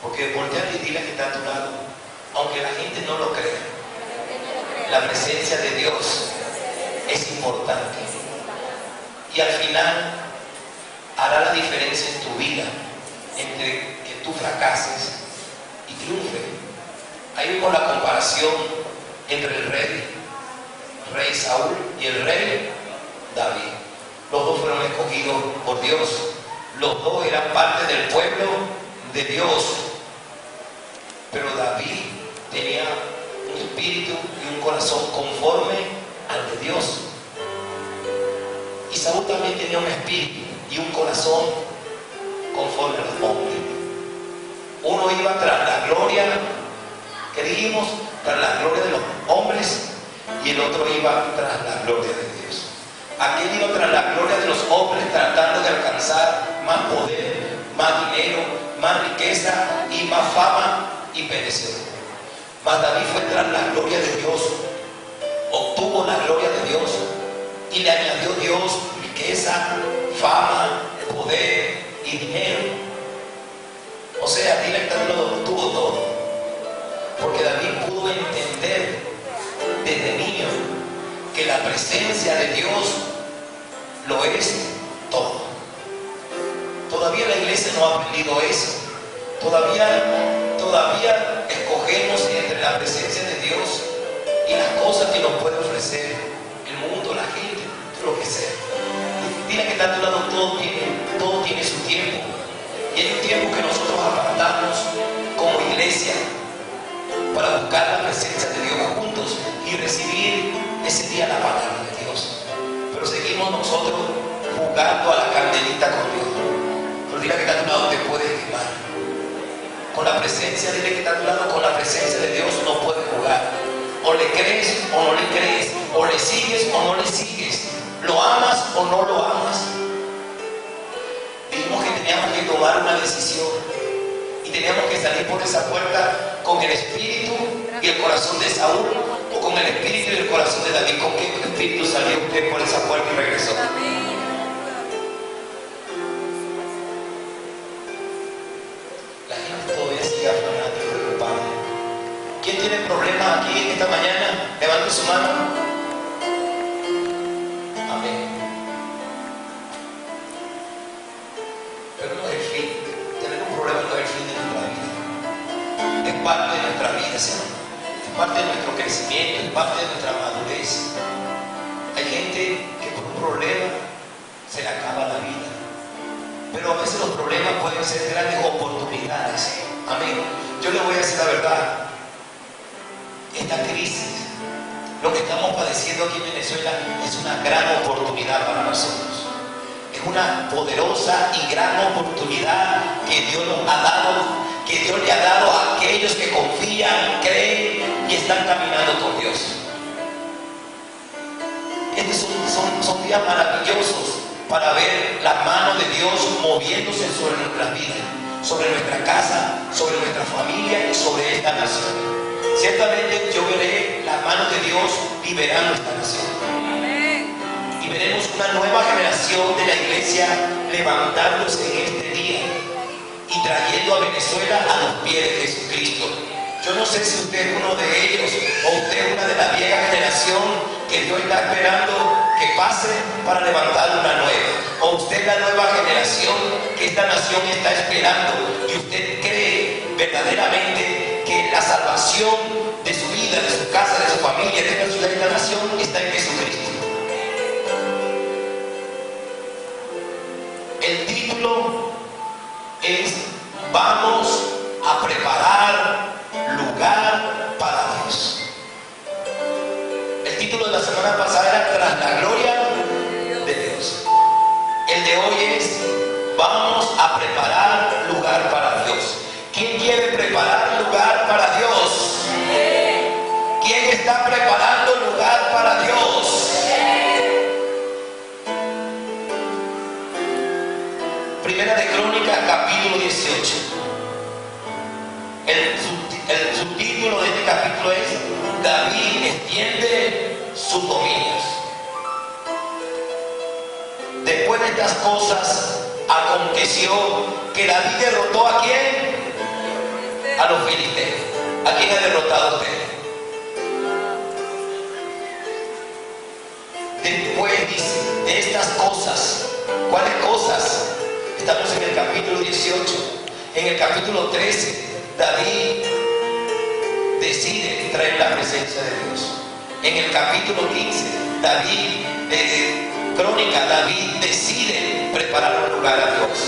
Porque voltear y dile que está a tu lado, aunque la gente no lo crea, la presencia de Dios es importante. Y al final hará la diferencia en tu vida entre que tú fracases y triunfes. Ahí vemos la comparación entre el rey Saúl y el rey David. Los dos fueron escogidos por Dios. Los dos eran parte del pueblo de Dios. Pero David tenía un espíritu y un corazón conforme al de Dios. Y Saúl también tenía un espíritu y un corazón conforme a los hombres. Uno iba tras la gloria, que dijimos, tras la gloria de los hombres, y el otro iba tras la gloria de Dios. Aquel iba tras la gloria de los hombres, tratando de alcanzar más poder, más dinero, más riqueza y más fama, y pereció. Mas David fue tras la gloria de Dios, obtuvo la gloria de Dios, y le añadió Dios riqueza, fama, poder y dinero. O sea, directamente lo obtuvo todo, porque David pudo entender desde niño que la presencia de Dios lo es todo. Todavía la iglesia no ha aprendido eso. Todavía escogemos entre la presencia de Dios y las cosas que nos puede ofrecer el mundo, la gente, lo que sea. Dile que está a tu lado, todo tiene su tiempo. Y hay un tiempo que nosotros apartamos como iglesia para buscar la presencia de Dios juntos y recibir ese día la palabra de Dios. Pero seguimos nosotros jugando a la candelita con Dios. Pero dile que está a tu lado, te puedes quemar. Con la presencia, dile que está a tu lado, con la presencia de Dios no puedes jugar. O le crees o no le crees, o le sigues o no le sigues, lo amas o no lo amas. Dijimos que teníamos que tomar una decisión y teníamos que salir por esa puerta con el espíritu y el corazón de Saúl, o con el espíritu y el corazón de David. ¿Con qué espíritu salió usted por esa puerta y regresó? La gente todavía sigue afanada y preocupada. ¿Quién tiene problemas aquí en esta mañana? Levante su mano. Amén. Pero no es el fin. Tener un problema no es el fin de nuestra vida. Es parte de nuestra vida, Señor. Es parte de nuestro crecimiento, es parte de nuestra madurez. Hay gente que por un problema se le acaba la vida. Pero a veces los problemas pueden ser grandes oportunidades. Amén. Yo le voy a decir la verdad. Esta crisis, lo que estamos padeciendo aquí en Venezuela, es una gran oportunidad para nosotros. Es una poderosa y gran oportunidad que Dios nos ha dado, que Dios le ha dado a aquellos que confían, creen y están caminando con Dios. Estos son días maravillosos para ver la mano de Dios moviéndose sobre nuestras vidas, sobre nuestra casa, sobre nuestra familia y sobre esta nación. Ciertamente yo veré la mano de Dios liberando esta nación. Y veremos una nueva generación de la iglesia levantándose en este día y trayendo a Venezuela a los pies de Jesucristo. Yo no sé si usted es uno de ellos o usted es una de la vieja generación que Dios está esperando que pase para levantar una nueva. O usted es la nueva generación que esta nación está esperando y usted cree verdaderamente que la salvación de su vida, de su casa, de su familia, de esta ciudad y de esta nación está en Jesucristo. El título es "Vamos a preparar lugar para Dios". El título de la semana pasada era "Tras la gloria de Dios". El de hoy es "Vamos a preparar lugar para Dios". ¿Quién quiere preparar lugar para Dios? ¿Quién está preparando lugar para Dios? Primera de Crónicas, capítulo 18. El subtítulo de este capítulo es "David extiende sus dominios". Después de estas cosas, aconteció que David derrotó ¿a quién? filisteos. ¿A quién ha derrotado usted? Después dice, de estas cosas. ¿Cuáles cosas? Estamos en el capítulo 18. En el capítulo 13, David decide traer la presencia de Dios. En el capítulo 15, Crónica, David decide preparar un lugar a Dios.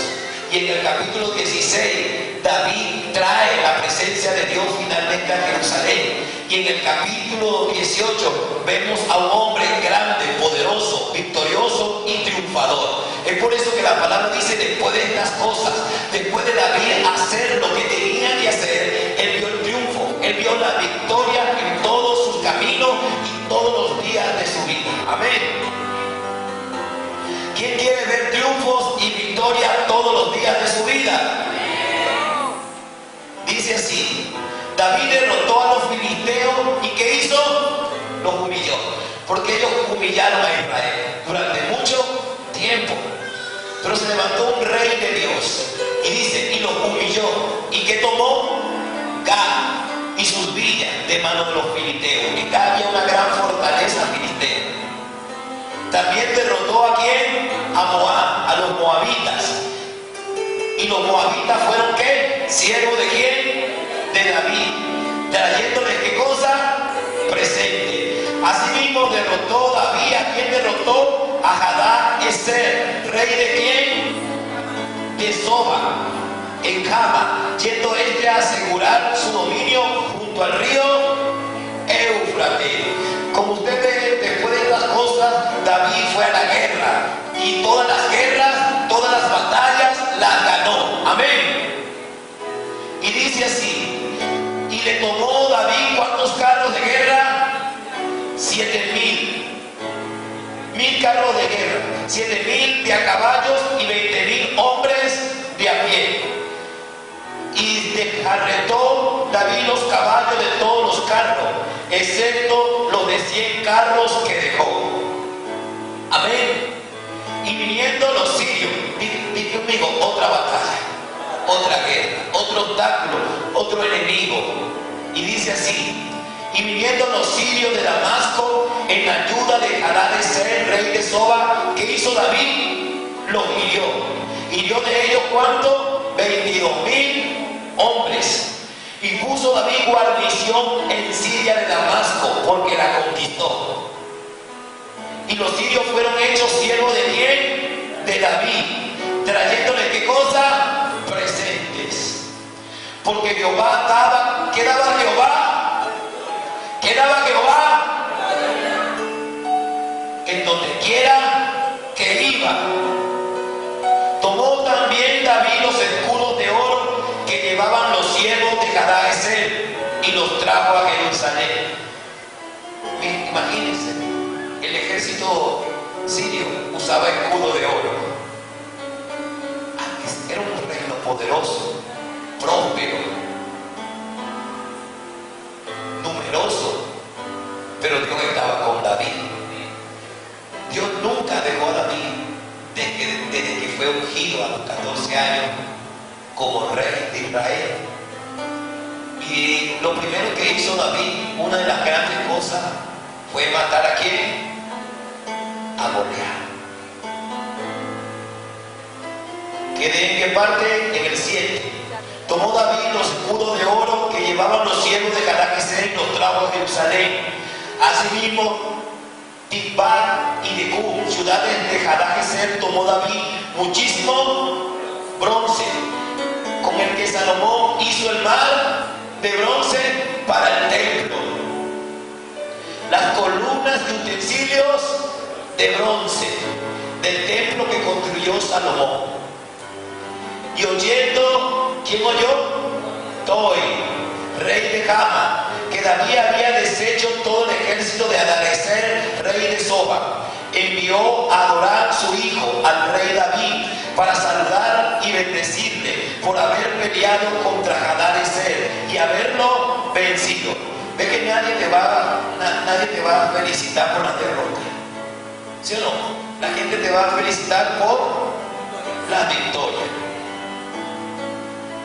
Y en el capítulo 16, David trae la presencia de Dios finalmente a Jerusalén. Y en el capítulo 18 vemos a un hombre grande, poderoso, victorioso y triunfador. Es por eso que la palabra dice, después de estas cosas, después de David hacer lo que tenía que hacer, él vio el triunfo, él vio la victoria en todos sus caminos y todos los días de su vida. Amén. ¿Quién quiere ver triunfos y victoria todos los días de su vida? Dice así, David derrotó a los filisteos y ¿qué hizo? Los humilló, porque ellos humillaron a Israel durante mucho tiempo. Pero se levantó un rey de Dios y dice, y los humilló. ¿Y qué tomó? Gad y sus villas de manos de los filisteos. En Gad había una gran fortaleza filistea. También derrotó ¿a quién? A Moab, a los moabitas. Y los moabitas fueron ¿qué? ¿Siervos de quién? De David, trayéndoles ¿qué cosa? Presente. Asimismo derrotó David, ¿a quién derrotó? A Hadad-Ezer, rey de quién? De Soba, en Cama, yendo este a asegurar su dominio junto al río Éufrates. Como usted ve, después de estas cosas, David fue a la guerra y todas las guerras, todas las batallas las ganó. Amén. Y dice así, y le tomó David ¿cuántos carros de guerra? 7,000. 1,000 carros de guerra, 7,000 de a caballos y 20,000 hombres de a pie. Y descarretó David los caballos de todos los carros, excepto los de 100 carros que dejó. Amén. Y viniendo los sirios, di conmigo, otra batalla, otra guerra, otro obstáculo, otro enemigo. Y dice así, y viniendo los sirios de Damasco en ayuda de Hadad-Ezer, rey de Soba, ¿qué hizo David? Los hirió. ¿Hirió de ellos cuánto? 22,000 hombres. Y puso David guarnición en Siria de Damasco, porque la conquistó. Y los sirios fueron hechos siervos de quién? De David, trayéndole ¿qué cosa? Presentes. Porque Jehová daba, ¿qué daba Jehová? ¿Qué daba Jehová? En donde quiera que iba. Tomó también David los escudos de oro que llevaban los siervos de Hadad-Ezer y los trajo a Jerusalén. Imagínense, el ejército sirio usaba escudo de oro. Era un reino poderoso, próspero, numeroso, pero Dios estaba con David. Dios nunca dejó a David desde que fue ungido a los 14 años como rey de Israel. Y lo primero que hizo David, una de las grandes cosas, fue matar ¿a quién? A Goliat. ¿En qué parte? En el 7. Tomó David los escudos de oro que llevaban los siervos de Hadad-Ezer y los trajo a Jerusalén. Asimismo, Tikbat y Decum, ciudades de Hadad-Ezer, tomó David muchísimo bronce, con el que Salomón hizo el mar de bronce para el templo. Las columnas de utensilios de bronce del templo que construyó Salomón. Y oyendo, ¿quién oyó? Toi, rey de Jama, que David había deshecho todo el ejército de Hadad-Ezer, rey de Soba, envió a adorar a su hijo, al rey David, para saludar y bendecirle por haber peleado contra Hadad-Ezer y haberlo vencido. Ve que nadie te va a felicitar por la derrota, ¿sí o no? La gente te va a felicitar por la victoria.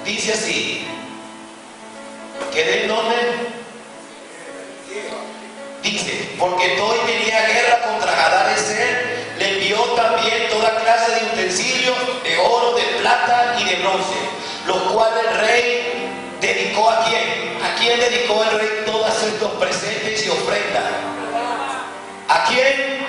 Dice así, ¿Quedé en dónde? Dice, porque Toi tenía guerra contra Hadadezer, le envió también toda clase de utensilios de oro, de plata y de bronce, los cuales el rey dedicó ¿a quién? ¿A quién dedicó el rey todos estos presentes y ofrendas? ¿A quién?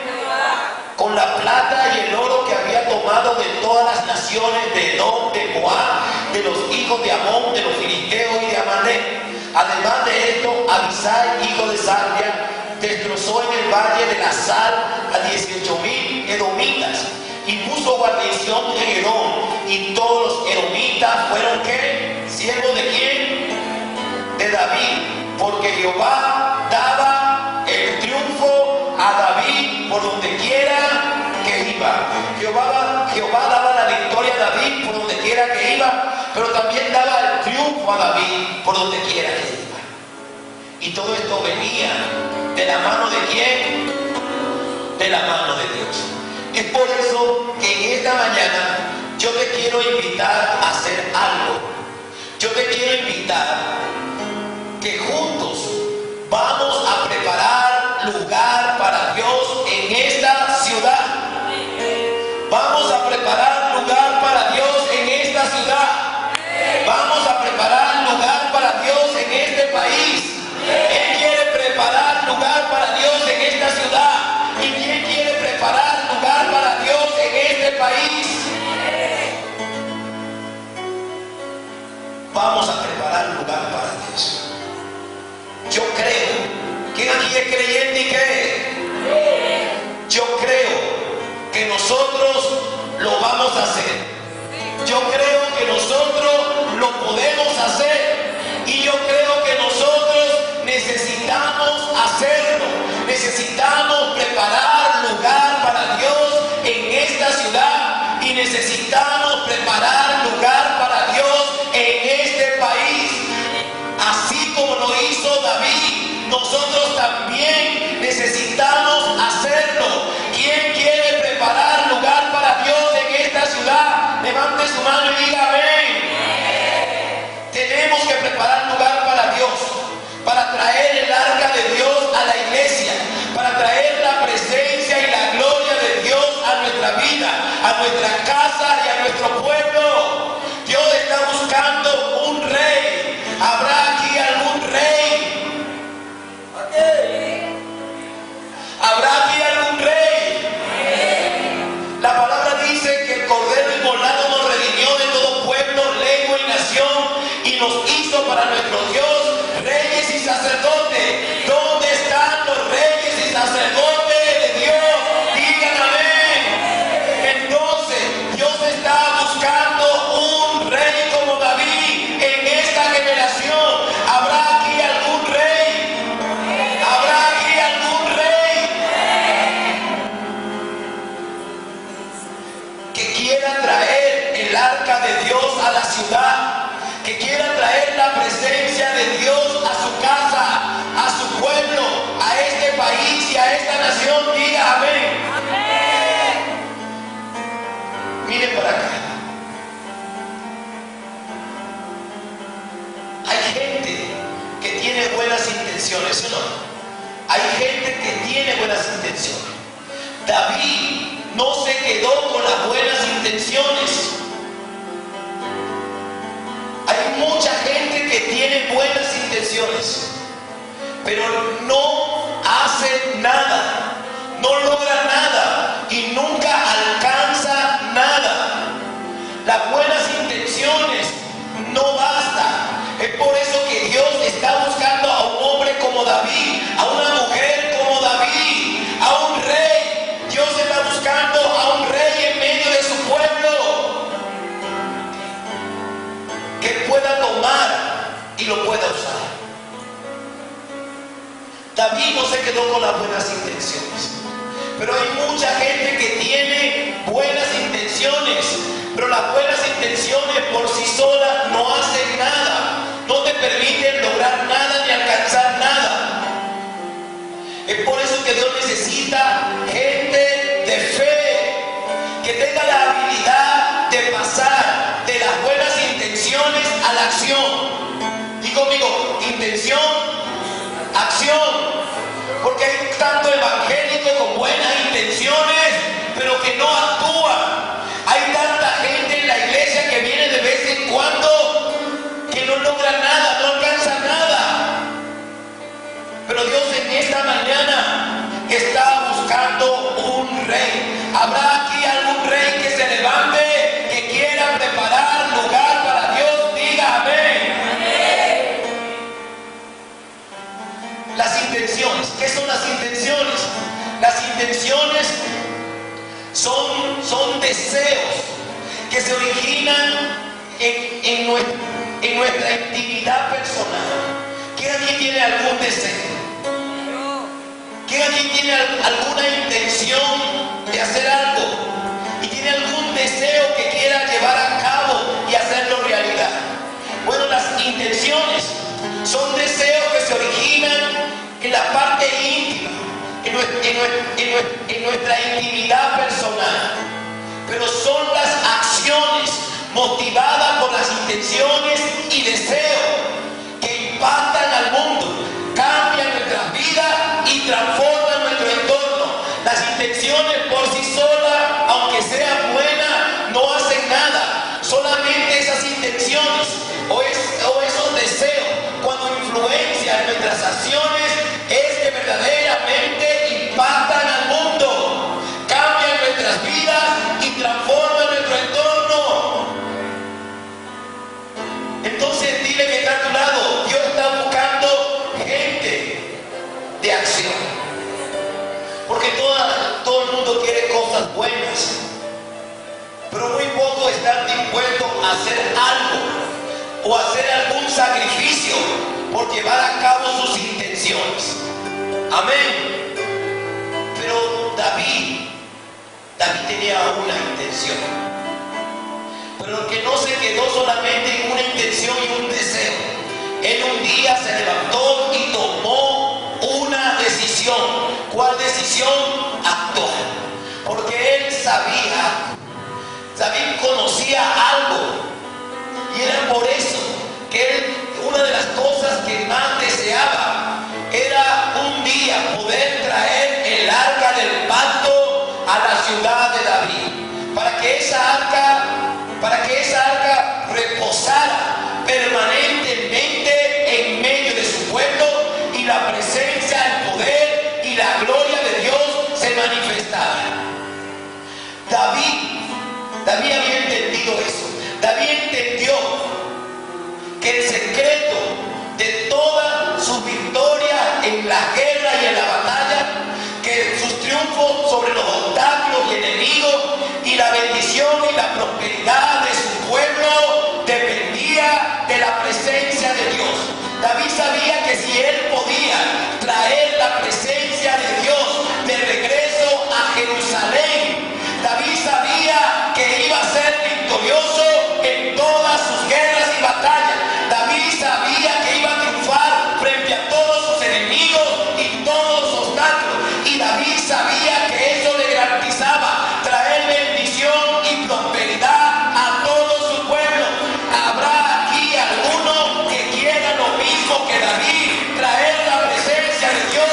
Con la plata y el oro que había tomado de todas las naciones de Edom, de Moab, de los hijos de Amón, de los filisteos y de Amalek. Además de esto, Abisai, hijo de Sarvia, destrozó en el valle de la sal a 18,000 edomitas y puso guarnición en Edom, y todos los edomitas fueron ¿qué? ¿Siervos de quién? De David, porque Jehová daba el triunfo a David por donde quiera que iba. Jehová daba la victoria a David por donde quiera que iba, pero también daba el triunfo a David por donde quiera que iba. Y todo esto venía de la mano de quién? De la mano de Dios. Es por eso que en esta mañana yo te quiero invitar a hacer algo. Yo te quiero invitar que juntos vamos a preparar lugar para Dios en esta ciudad. Vamos a preparar lugar para Dios en esta ciudad. Vamos a preparar lugar para Dios en este país. ¿Quién quiere preparar lugar para Dios en esta ciudad? ¿Y quién quiere preparar lugar para Dios en este país? Vamos a preparar lugar para Dios. Yo creo. ¿Quién aquí es creyente y cree? Yo creo que nosotros lo vamos a hacer. Yo creo que nosotros lo podemos hacer. Y yo creo que nosotros necesitamos hacerlo. Necesitamos preparar lugar para Dios en esta ciudad. Y necesitamos preparar lugar para Dios en este país. Así como lo hizo David, nosotros también necesitamos hacerlo. ¿Quién quiere preparar lugar para Dios en esta ciudad? Levante su mano y diga amén. Tenemos que preparar lugar para Dios, para traer el arca de Dios a la iglesia, para traer la presencia y la gloria de Dios a nuestra vida, a nuestra casa y a nuestro pueblo. Dios está buscando un rey. ¿Habrá aquí algún rey? ¿Habrá aquí algún rey? La palabra dice que el Cordero Inmolado nos redimió de todo pueblo, lengua y nación, y nos hizo para nuestro Dios reyes y sacerdotes. ¿Dónde están los reyes y sacerdotes de Dios? Digan amén. Entonces Dios está buscando un rey como David en esta generación. ¿Habrá aquí algún rey? ¿Habrá aquí algún rey que quiera traer el arca de Dios a la ciudad? Que quiera traer la presencia de Dios a su casa, a su pueblo, a este país y a esta nación. Diga amén. Amén. Miren para acá. Hay gente que tiene buenas intenciones, ¿o no? Hay gente que tiene buenas intenciones. David no se quedó con las buenas intenciones. Hay mucha gente que tiene buenas intenciones, pero no hace nada, no logra nada y nunca alcanza nada. Las buenas intenciones no bastan. Es por eso que Dios está buscando a un hombre como David, a una mujer como David, a un rey. Dios está buscando a un rey en medio de su pueblo que pueda tomar y lo pueda usar. David no se quedó con las buenas intenciones, pero hay mucha gente que tiene buenas intenciones, pero las buenas intenciones por sí solas no hacen nada, no te permiten lograr nada ni alcanzar nada. Es por eso que Dios necesita gente de fe, que tenga la habilidad de pasar de las buenas intenciones a la acción. Y conmigo, intenciones acción. Porque hay tanto evangélico con buenas intenciones, pero que no actúa. Hay tanta gente en la iglesia que viene de vez en cuando, que no logra nada, no alcanza nada. Pero Dios en esta mañana está buscando un rey. ¿Habrá aquí algún rey que se levante, que quiera preparar lugar para Dios? Diga amén. Amén. Las intenciones. ¿Qué son las intenciones? Las intenciones son deseos que se originan en nuestra intimidad personal. ¿Quién aquí tiene algún deseo? ¿Quién aquí tiene alguna intención de hacer algo y tiene algún deseo que quiera llevar a cabo y hacerlo realidad? Bueno, las intenciones son deseos que se originan en la parte íntima, en nuestra intimidad personal, pero son las acciones motivadas por las intenciones y deseos que impactan al mundo, cambian nuestras vidas y transforman nuestro entorno. Las intenciones por sí solas, aunque sean buenas, no hacen nada. Solamente esas intenciones o esos deseos, cuando influencian nuestras acciones, es que verdaderamente impactan al mundo, cambian nuestras vidas y transforman nuestro entorno. Entonces dile que está a tu lado, Dios está buscando gente de acción. Porque todo el mundo quiere cosas buenas, pero muy pocos están dispuestos a hacer algo o hacer algún sacrificio por llevar a cabo sus intenciones. Amén. Pero David tenía una intención, pero que no se quedó solamente en una intención y un deseo. Él un día se levantó y tomó una decisión. ¿Cuál decisión? Actuar. Porque él sabía, David conocía algo, y era por eso que él, una de las cosas que más deseaba era un día poder traer el arca del pacto a la ciudad de David, para que esa arca reposara permanentemente en medio de su pueblo y la presencia, el poder y la gloria de Dios se manifestara. David había entendido eso. David entendió que el secreto de todas sus victorias en la guerra y en la batalla, que sus triunfos sobre los obstáculos y enemigos y la bendición y la prosperidad de su pueblo dependía de la presencia de Dios. David sabía que si él podía traer la presencia de Dios de regreso a Jerusalén, David sabía que iba a ser victorioso en todas sus guerras y batallas. David sabía que iba a triunfar frente a todos sus enemigos y todos los obstáculos. Y David sabía que eso le garantizaba traer bendición y prosperidad a todo su pueblo. ¿Habrá aquí alguno que quiera lo mismo que David? Traer la presencia de Dios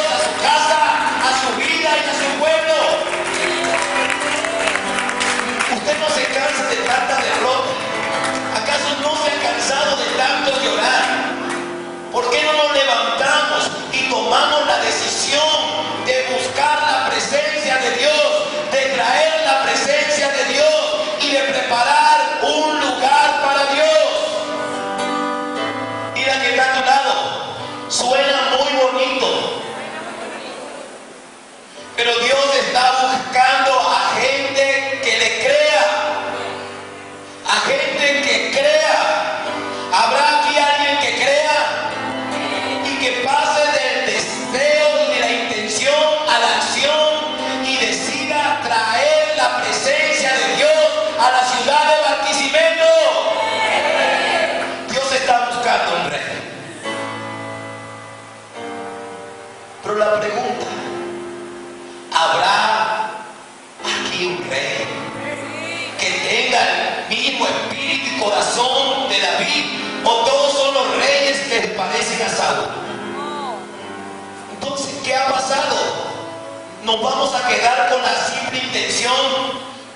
¿Nos vamos a quedar con la simple intención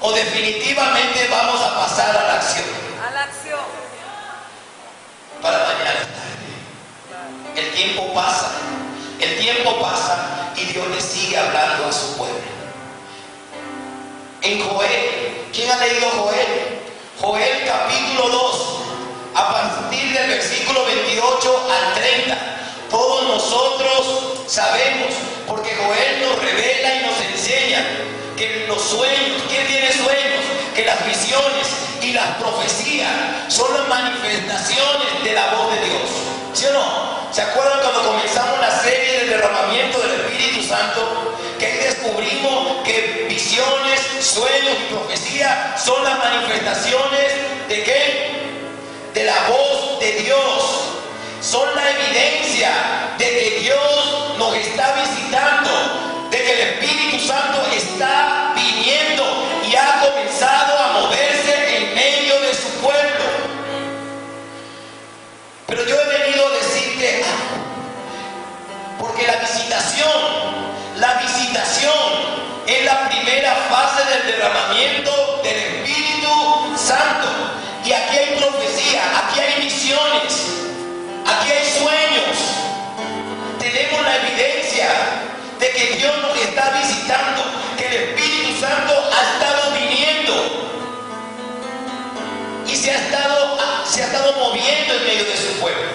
o definitivamente vamos a pasar a la acción? A la acción. Para mañana es tarde. El tiempo pasa y Dios le sigue hablando a su pueblo. En Joel, ¿quién ha leído Joel? Joel capítulo 2, a partir del versículo 28 al 30. Todos nosotros sabemos, porque Joel nos revela y nos enseña que los sueños, ¿quién tiene sueños? Que las visiones y las profecías son las manifestaciones de la voz de Dios. ¿Sí o no? ¿Se acuerdan cuando comenzamos la serie del derramamiento del Espíritu Santo? Que ahí descubrimos que visiones, sueños y profecías son las manifestaciones ¿de qué? De la voz de Dios. Son la evidencia de que Dios nos está visitando, de que el Espíritu Santo está viniendo y ha comenzado a moverse en medio de su pueblo. Pero yo he venido a decirte algo, porque la visitación es la primera fase del derramamiento del Espíritu Santo. Y aquí hay profecía, aquí hay visiones, aquí hay sueños. Tenemos la evidencia de que Dios nos está visitando, que el Espíritu Santo ha estado viniendo y se ha estado moviendo en medio de su pueblo.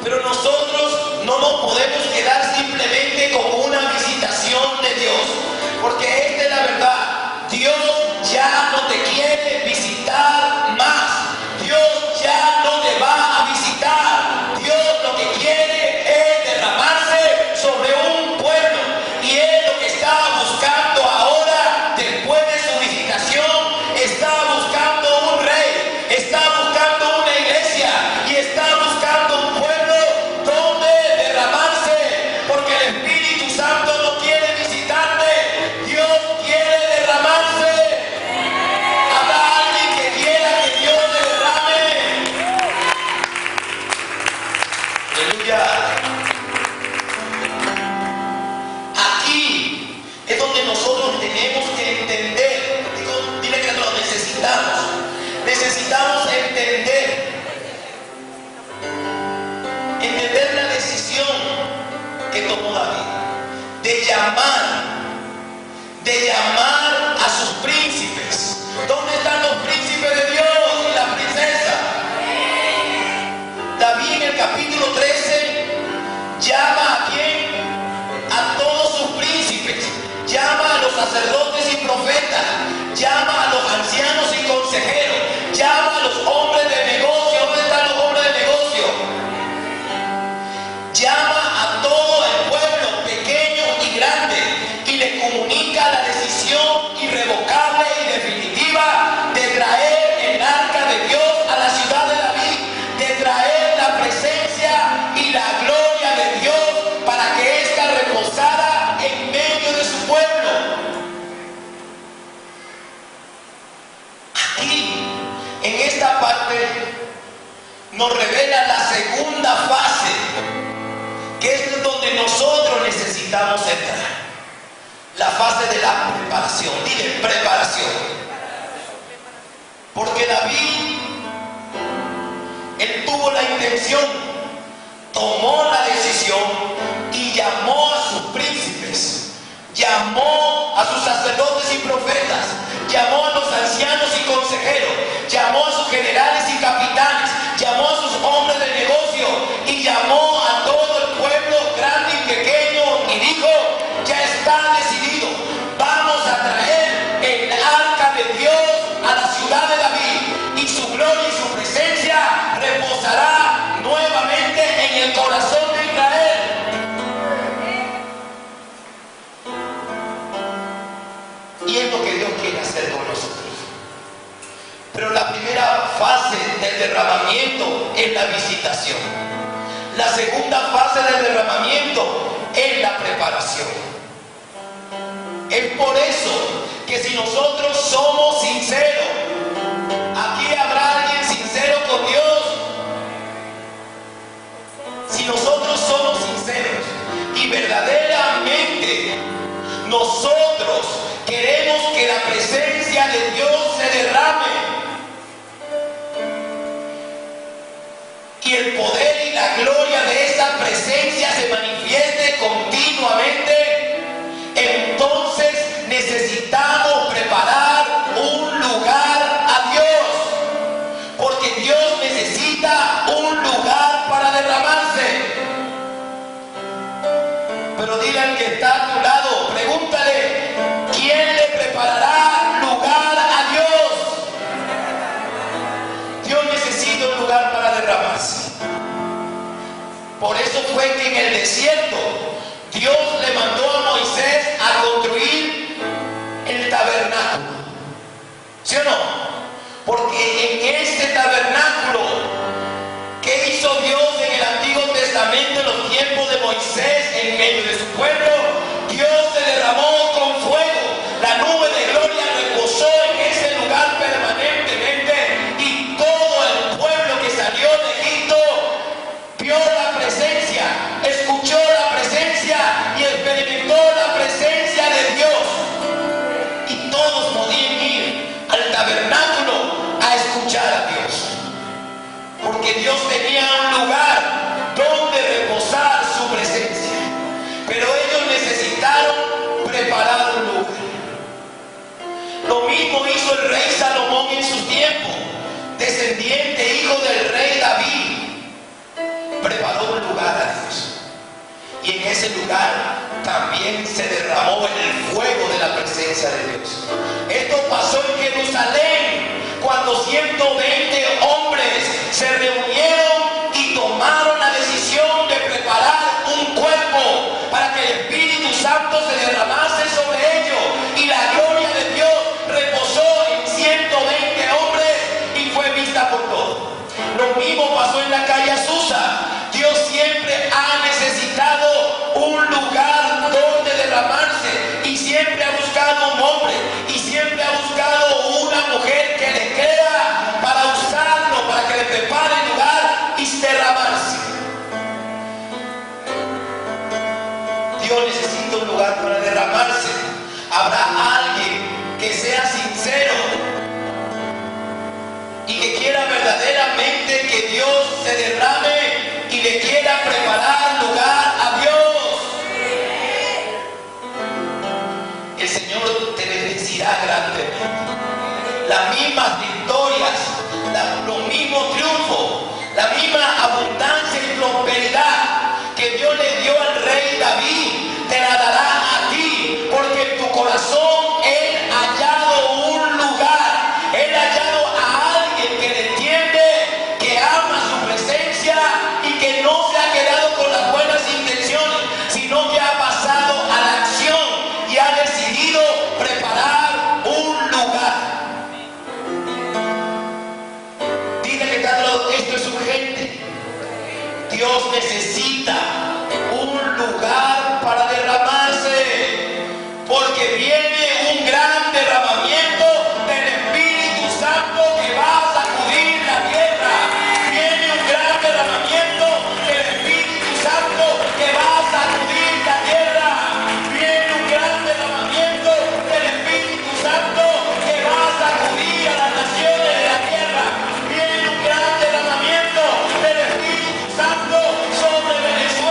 Pero nosotros no nos podemos quedar simplemente con una visitación de Dios, porque esta es la verdad. Dios ya no te quiere visitar más. Dios ya no te va a visitar. Dios lo que quiere es derramarse sobre un pueblo, y es lo que está buscando ahora. Después de su visitación, está buscando un rey, está buscando una iglesia y está buscando un pueblo donde derramarse, porque el Espíritu Santo no quiere visitarte. Dios quiere derramarse. ¿Habrá alguien que quiera que Dios le derrame? Aleluya. Aquí es donde nosotros tenemos que entender. Dile que lo necesitamos. Necesitamos entender la decisión que tomó David de llamar a sus príncipes. ¿Dónde están los príncipes de Dios y la princesa? David en el capítulo 13 llama ¿a quién? A todos sus príncipes. Llama a los sacerdotes y profetas. Llama a los ancianos y consejeros. Llama a los hombres de negocio. ¿Dónde están los hombres de negocio? Llama a todo el pueblo, pequeño y grande, y le comunica la decisión irrevocable y definitiva de traer el arca de Dios a la ciudad de David, de traer la presencia y la gloria de Dios para que ésta reposara en medio de su pueblo. Aquí, en esta parte, nos revela la segunda fase, que es donde nosotros necesitamos entrar. La fase de la preparación. Dile, preparación. Porque David, él tuvo la intención, tomó la decisión y llamó a sus príncipes, llamó a sus sacerdotes y profetas, llamó a los ancianos y consejeros, llamó a sus generales y capitanes, llamó a sus hombres de negocio y llamó a todo el pueblo grande y pequeño, y dijo: ya está decidido, vamos a traer el arca de Dios a la ciudad de David, y su gloria y su presencia reposará nuevamente en el corazón de Israel. Y es lo que Dios quiere hacer con nosotros. Pero la primera fase del derramamiento es la visitación. La segunda fase del derramamiento es la preparación. Es por eso que si nosotros somos sinceros, aquí habrá alguien sincero con Dios. Si nosotros somos sinceros y verdaderamente nosotros queremos que la presencia de Dios se derrame y el poder y la gloria de esa presencia se manifieste continuamente, entonces necesitamos preparar un lugar a Dios, porque Dios necesita un lugar para derramarse. Pero dile al que está a tu lado, pregúntale, ¿quién le preparará lugar a Dios? Dios necesita un lugar para derramarse. Por eso fue que en el desierto Dios le mandó a Moisés a construir el tabernáculo. ¿Sí o no? Porque en este tabernáculo, ¿qué hizo Dios en el Antiguo Testamento en los tiempos de Moisés en medio de su pueblo? Dios se derramó con fuego. La nube de gloria reposó en ese lugar permanentemente y todo el pueblo que salió de Egipto vio la presencia, escuchó la presencia y experimentó la presencia de Dios. Y todos podían ir al tabernáculo a escuchar a Dios, porque Dios tenía un lugar donde reposar su presencia. Pero ellos necesitaron preparar un lugar. Lo mismo hizo el rey Salomón en su tiempo, descendiente, hijo del rey David. Preparó un lugar a Dios. Y en ese lugar también se derramó en el fuego de la presencia de Dios. Esto pasó en Jerusalén, cuando 120 hombres se reunieron y tomaron la decisión de preparar un cuerpo para que el Espíritu Santo se derramase sobre ellos. Y la gloria de Dios reposó en 120 hombres y fue vista por todos. Lo mismo pasó en la calle Azusa. Dios siempre ha necesitado un lugar donde derramarse y siempre ha buscado un hombre y siempre ha buscado una mujer que le crea para usarlo, para que le prepare el lugar y derramarse. Dios necesita un lugar para derramarse. Habrá alguien que sea sincero y que quiera verdaderamente que Dios se derrame y le quiera preparar lugar a Dios. El Señor te bendecirá grandemente. Las mismas victorias, los mismos triunfos, la misma abundancia y prosperidad que Dios le dio al rey David, te la dará a ti, porque en tu corazón Él ha hallado un lugar. Él ha hallado a alguien que le entiende, que ama su presencia y que no se ha quedado con las buenas intenciones, sino que ha pasado a la acción y ha decidido preparar un lugar. Dile que esto es urgente. Dios necesita un lugar para derramarse, porque viene un gran derramamiento del Espíritu Santo que va a sacudir la tierra. Viene un gran derramamiento del Espíritu Santo que va a sacudir la tierra. Viene un gran derramamiento del Espíritu Santo que va a sacudir a las naciones de la tierra. Viene un gran derramamiento del Espíritu Santo sobre Venezuela.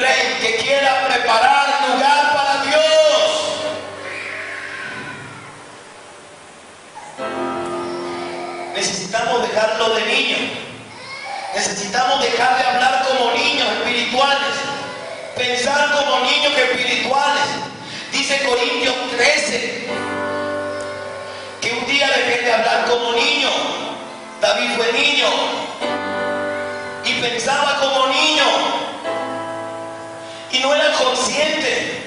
rey que quiera preparar lugar para Dios. Necesitamos dejarlo de niño. Necesitamos dejar de hablar como niños espirituales, pensar como niños espirituales. Dice Corintios 13 que un día dejé de hablar como niño. David fue niño y pensaba como niño y no era consciente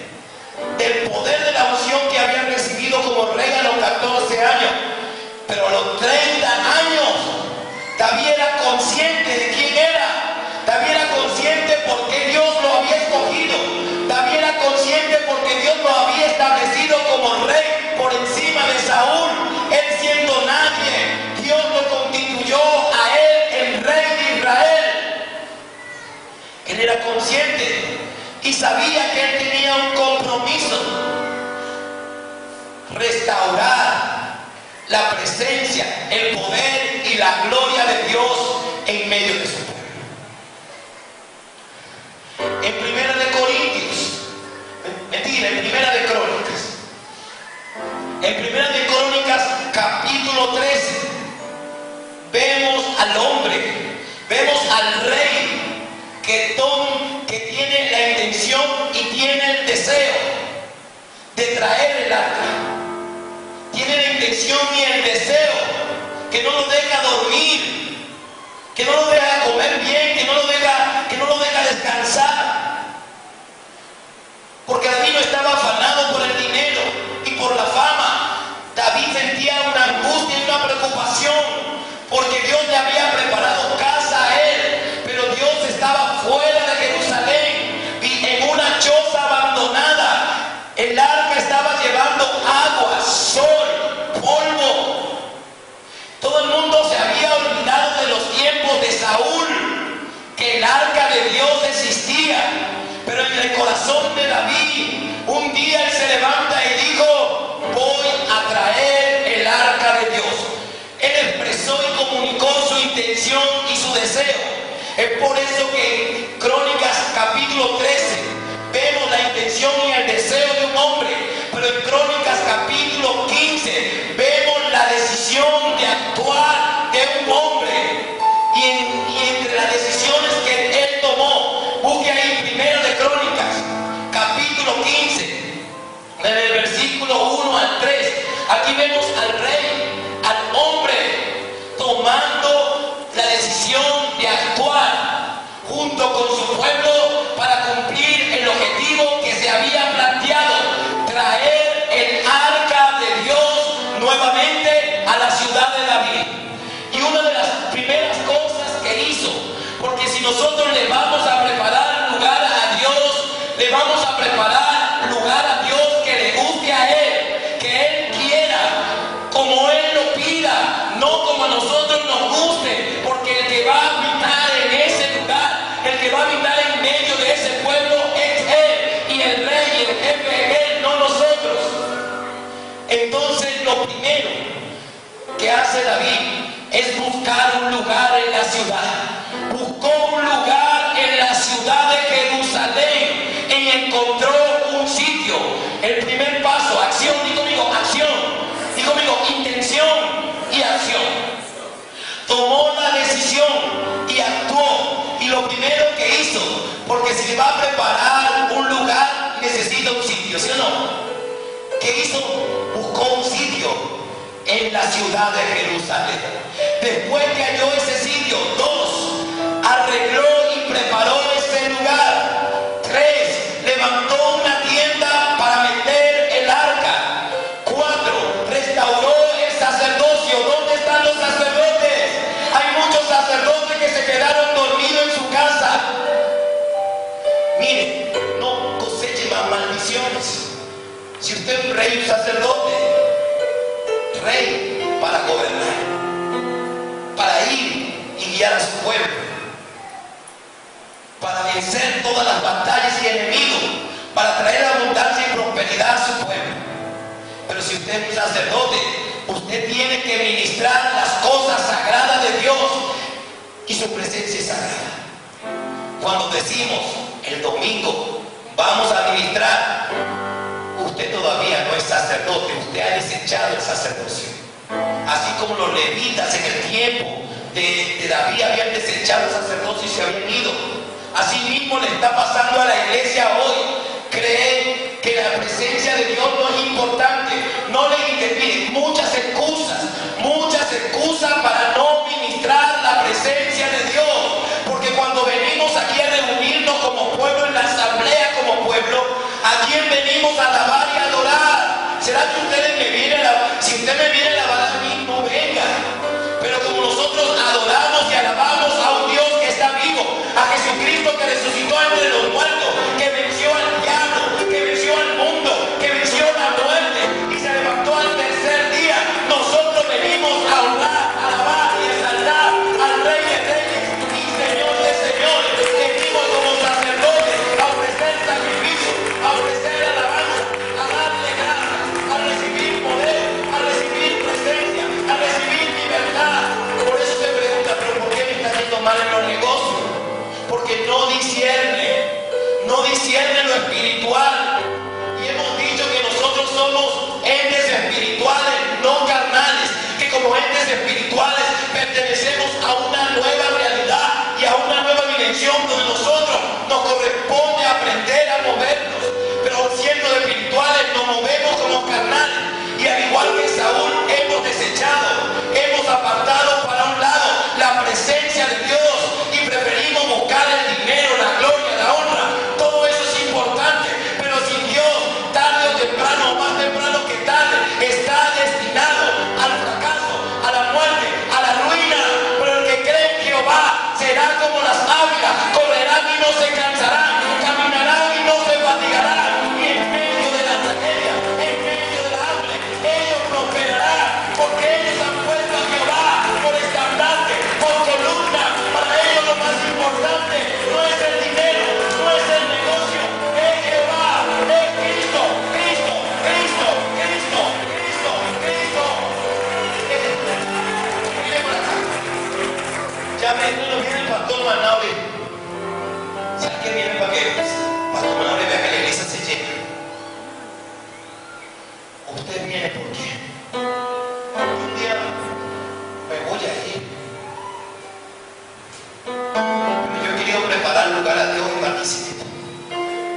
del poder de la unción que había recibido como rey a los 14 años. Pero a los 30 años David era consciente de quién era. David era consciente porque Dios lo había escogido. David era consciente porque Dios lo había establecido como rey por encima de Saúl. Él siendo nadie, Dios lo constituyó a él el rey de Israel. Él era consciente y sabía que él tenía un compromiso: restaurar la presencia, el poder y la gloria de Dios en medio de su pueblo. En Primera de Crónicas, en Primera de Crónicas capítulo 13, vemos al hombre, vemos al rey que tiene la intención y tiene el deseo de traer el arca. Tiene la intención y el deseo, que no lo deja dormir, que no lo deja comer bien, que no lo deja descansar. Porque David no estaba afanado por el dinero y por la fama. David sentía una angustia y una preocupación porque Dios le había preparado casa a él, pero Dios estaba fuera de Jerusalén y en una choza abandonada. El arca estaba llevando agua, sol, polvo. Todo el mundo se había olvidado de los tiempos de Saúl, que el arca de Dios existía. Pero en el corazón de David, un día él se levanta y dijo: voy a traer el arca de Dios. Él expresó y comunicó su intención y su deseo. Es por eso que en Crónicas capítulo 13 vemos la intención y el deseo de un hombre, pero en Crónicas capítulo 15 vemos la decisión de actuar de un hombre. Y entre las decisiones que él tomó, busque ahí Primero de Crónicas capítulo 15, desde el versículo 1 al 3. Aquí vemos al rey, al hombre, tomando la decisión de actuar junto con su pueblo para cumplir el objetivo que se había planteado: traer el arca de Dios nuevamente a la ciudad de David. Y una de las primeras cosas que hizo, porque si nosotros le vamos a preparar lugar a Dios, le vamos a preparar lugar a Dios que le guste a Él, que Él quiera, como Él lo pida, no como a nosotros nos guste, porque el que va a habitar en ese lugar, el que va a habitar en medio de ese pueblo es Él, y el rey y el jefe es Él, no nosotros. Entonces lo primero que hace David es buscar un lugar en la ciudad. Buscó un lugar en la ciudad de Jerusalén y encontró un sitio. El primer paso, acción, digo conmigo, acción. Digo conmigo, intención y acción. Tomó la decisión y actuó. Y lo primero que hizo, porque si le va a preparar un lugar, necesita un sitio, ¿sí o no? ¿Qué hizo? Buscó un sitio en la ciudad de Jerusalén. Después que halló ese sitio, 2, arregló y preparó ese lugar. 3, levantó una tienda para meter el arca. 4, restauró el sacerdocio. ¿Dónde están los sacerdotes? Hay muchos sacerdotes que se quedaron dormidos en su casa. Mire, no coseche más maldiciones. Si usted es un rey, un sacerdote, rey para gobernar, para ir y guiar a su pueblo, para vencer todas las batallas y enemigos, para traer abundancia y prosperidad a su pueblo. Pero si usted es un sacerdote, usted tiene que ministrar las cosas sagradas de Dios, y su presencia es sagrada. Cuando decimos el domingo vamos a ministrar, usted todavía no es sacerdote, usted ha desechado el sacerdocio. Así como los levitas en el tiempo de David habían desechado el sacerdocio y se habían ido, así mismo le está pasando a la iglesia hoy. Creen que la presencia de Dios no es importante, no le interviene, muchas excusas para no ministrar la presencia de Dios, porque cuando venimos aquí a reunirnos como pueblo, en la asamblea como pueblo, ¿a quién venimos a alabar y a adorar? ¿Será que ustedes me vienen si usted me viene a alabar a mí, no venga? Pero como nosotros adoramos y alabamos a un Dios que está vivo, a Jesucristo que resucitó entre los muertos, que venció al diablo, que venció al mundo, que venció la muerte y se levantó al tercer día, nosotros venimos a honrar, a alabar y exaltar al Rey de Reyes y Señor de Señores. Venimos como sacerdotes a ofrecer sacrificio, a ofrecer alabanza, a darle gracias, a recibir poder, a recibir presencia, a recibir libertad. Por eso te pregunta, ¿pero por qué me está yendo mal en los negocios? Porque no discierne lo espiritual. Y hemos dicho que nosotros somos entes espirituales, no carnales, que como entes espirituales pertenecemos a una nueva realidad y a una nueva dimensión donde nosotros nos corresponde aprender a movernos, pero siendo espirituales nos movemos como carnales, y al igual que Saúl hemos desechado, hemos apartado para un lado la presencia de Dios y preferimos buscar el dinero, la gloria, la honra. Todo eso es importante, pero sin Dios, tarde o temprano, más temprano que tarde, está destinado al fracaso, a la muerte, a la ruina. Pero el que cree en Jehová será como las águilas, correrán y no se cansarán, caminarán y no se fatigarán, y en medio de la tragedia, en medio del hambre, ellos prosperarán, porque ellos han puesto a Jehová por estandarte, por columna. Para ellos lo más importante no es el dinero, no es el negocio, es Jehová, es Cristo, Cristo, Cristo, Cristo, Cristo, Cristo. Mire por acá. Ya no viene el pastor Manaure. ¿Sabe qué viene para que pastor Manaure vea que la iglesia se llena? Usted viene por qué. Un día me voy a ir. Pero yo he querido preparar lugar a Dios en Barquisimeto,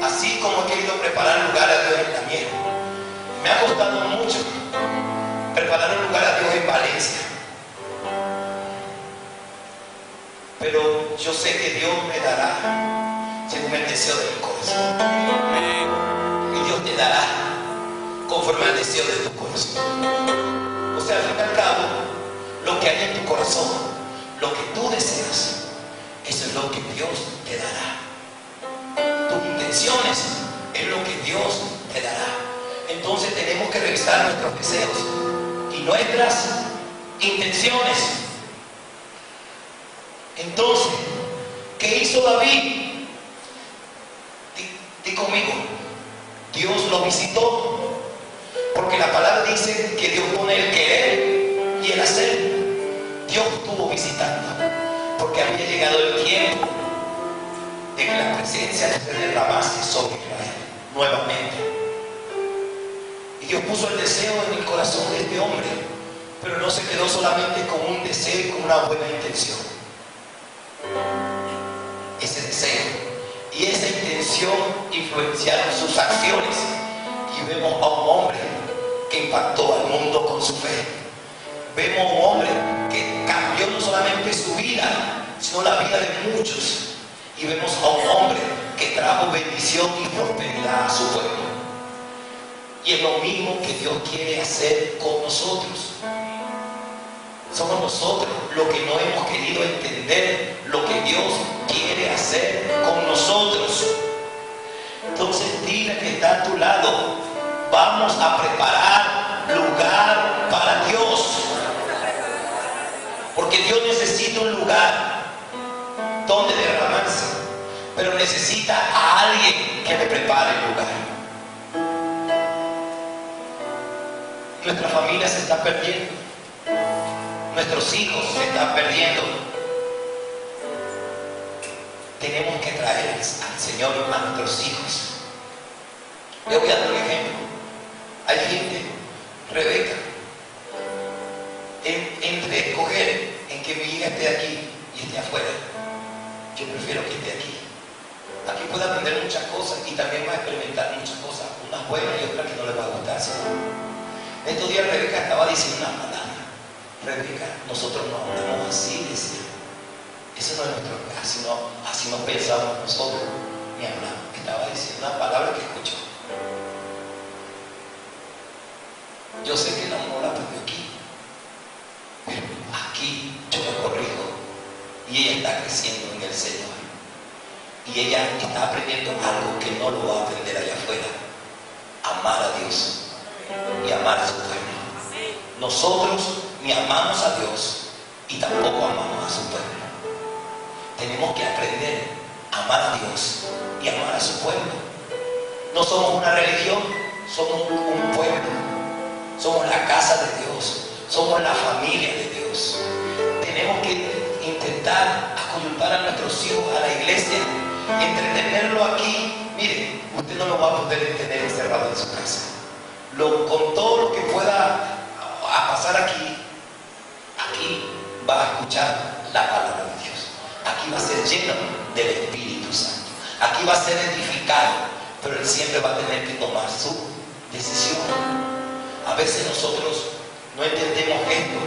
así como he querido preparar lugar a Dios en Daniel. Me ha costado mucho preparar un lugar a Dios en Valencia, pero yo sé que Dios me dará según el deseo de mi corazón, y Dios te dará conforme al deseo de tu corazón. O sea, al fin y al cabo, lo que hay en tu corazón, lo que tú deseas, eso es lo que Dios te dará. Tus intenciones es lo que Dios te dará. Entonces tenemos que revisar nuestros deseos y nuestras intenciones. Entonces, ¿qué hizo David? Di conmigo, Dios lo visitó. Porque la palabra dice que Dios pone el querer y el hacer. Dios estuvo visitando, porque había llegado el tiempo de que la presencia se derramase sobre Israel nuevamente. Y Dios puso el deseo en el corazón de este hombre, pero no se quedó solamente con un deseo y con una buena intención. Ese deseo y esa intención influenciaron sus acciones, y vemos a un hombre que impactó al mundo con su fe. Vemos a un hombre que cambió no solamente su vida, sino la vida de muchos. Y vemos a un hombre que trajo bendición y prosperidad a su pueblo. Y es lo mismo que Dios quiere hacer con nosotros. Somos nosotros los que no hemos querido entender lo que Dios quiere hacer con nosotros. Entonces dile que está a tu lado, vamos a preparar lugar para Dios. Porque Dios necesita un lugar donde derramarse, pero necesita a alguien que le prepare el lugar. Nuestra familia se está perdiendo, nuestros hijos se están perdiendo. tenemos que traer al Señor a nuestros hijos. Le voy a dar un ejemplo. Hay gente, Rebeca, entre escoger en que mi hija esté aquí y esté afuera, yo prefiero que esté aquí. Aquí puede aprender muchas cosas y también va a experimentar muchas cosas, unas buenas y otras que no le va a gustar. Estos días Rebeca estaba diciendo una palabra. Rebeca, nosotros no hablamos así, decía. Eso no es nuestro caso, así no pensamos nosotros, ni hablamos. Estaba diciendo una palabra que escuchó. Yo sé que el amor la aprendió aquí, pero aquí yo me corrijo y ella está creciendo en el Señor. Y ella está aprendiendo algo que no lo va a aprender allá afuera: amar a Dios y amar a su pueblo. Nosotros ni amamos a Dios y tampoco amamos a su pueblo. Tenemos que aprender a amar a Dios y amar a su pueblo. No somos una religión, somos un pueblo. Somos la casa de Dios, somos la familia de Dios. Tenemos que intentar acoyuntar a nuestros hijos a la iglesia, entretenerlo aquí. Mire, usted no lo va a poder tener encerrado en su casa. Con todo lo que pueda pasar aquí va a escuchar la palabra de Dios. Aquí va a ser lleno del Espíritu Santo. Aquí va a ser edificado, pero él siempre va a tener que tomar su decisión. A veces nosotros no entendemos esto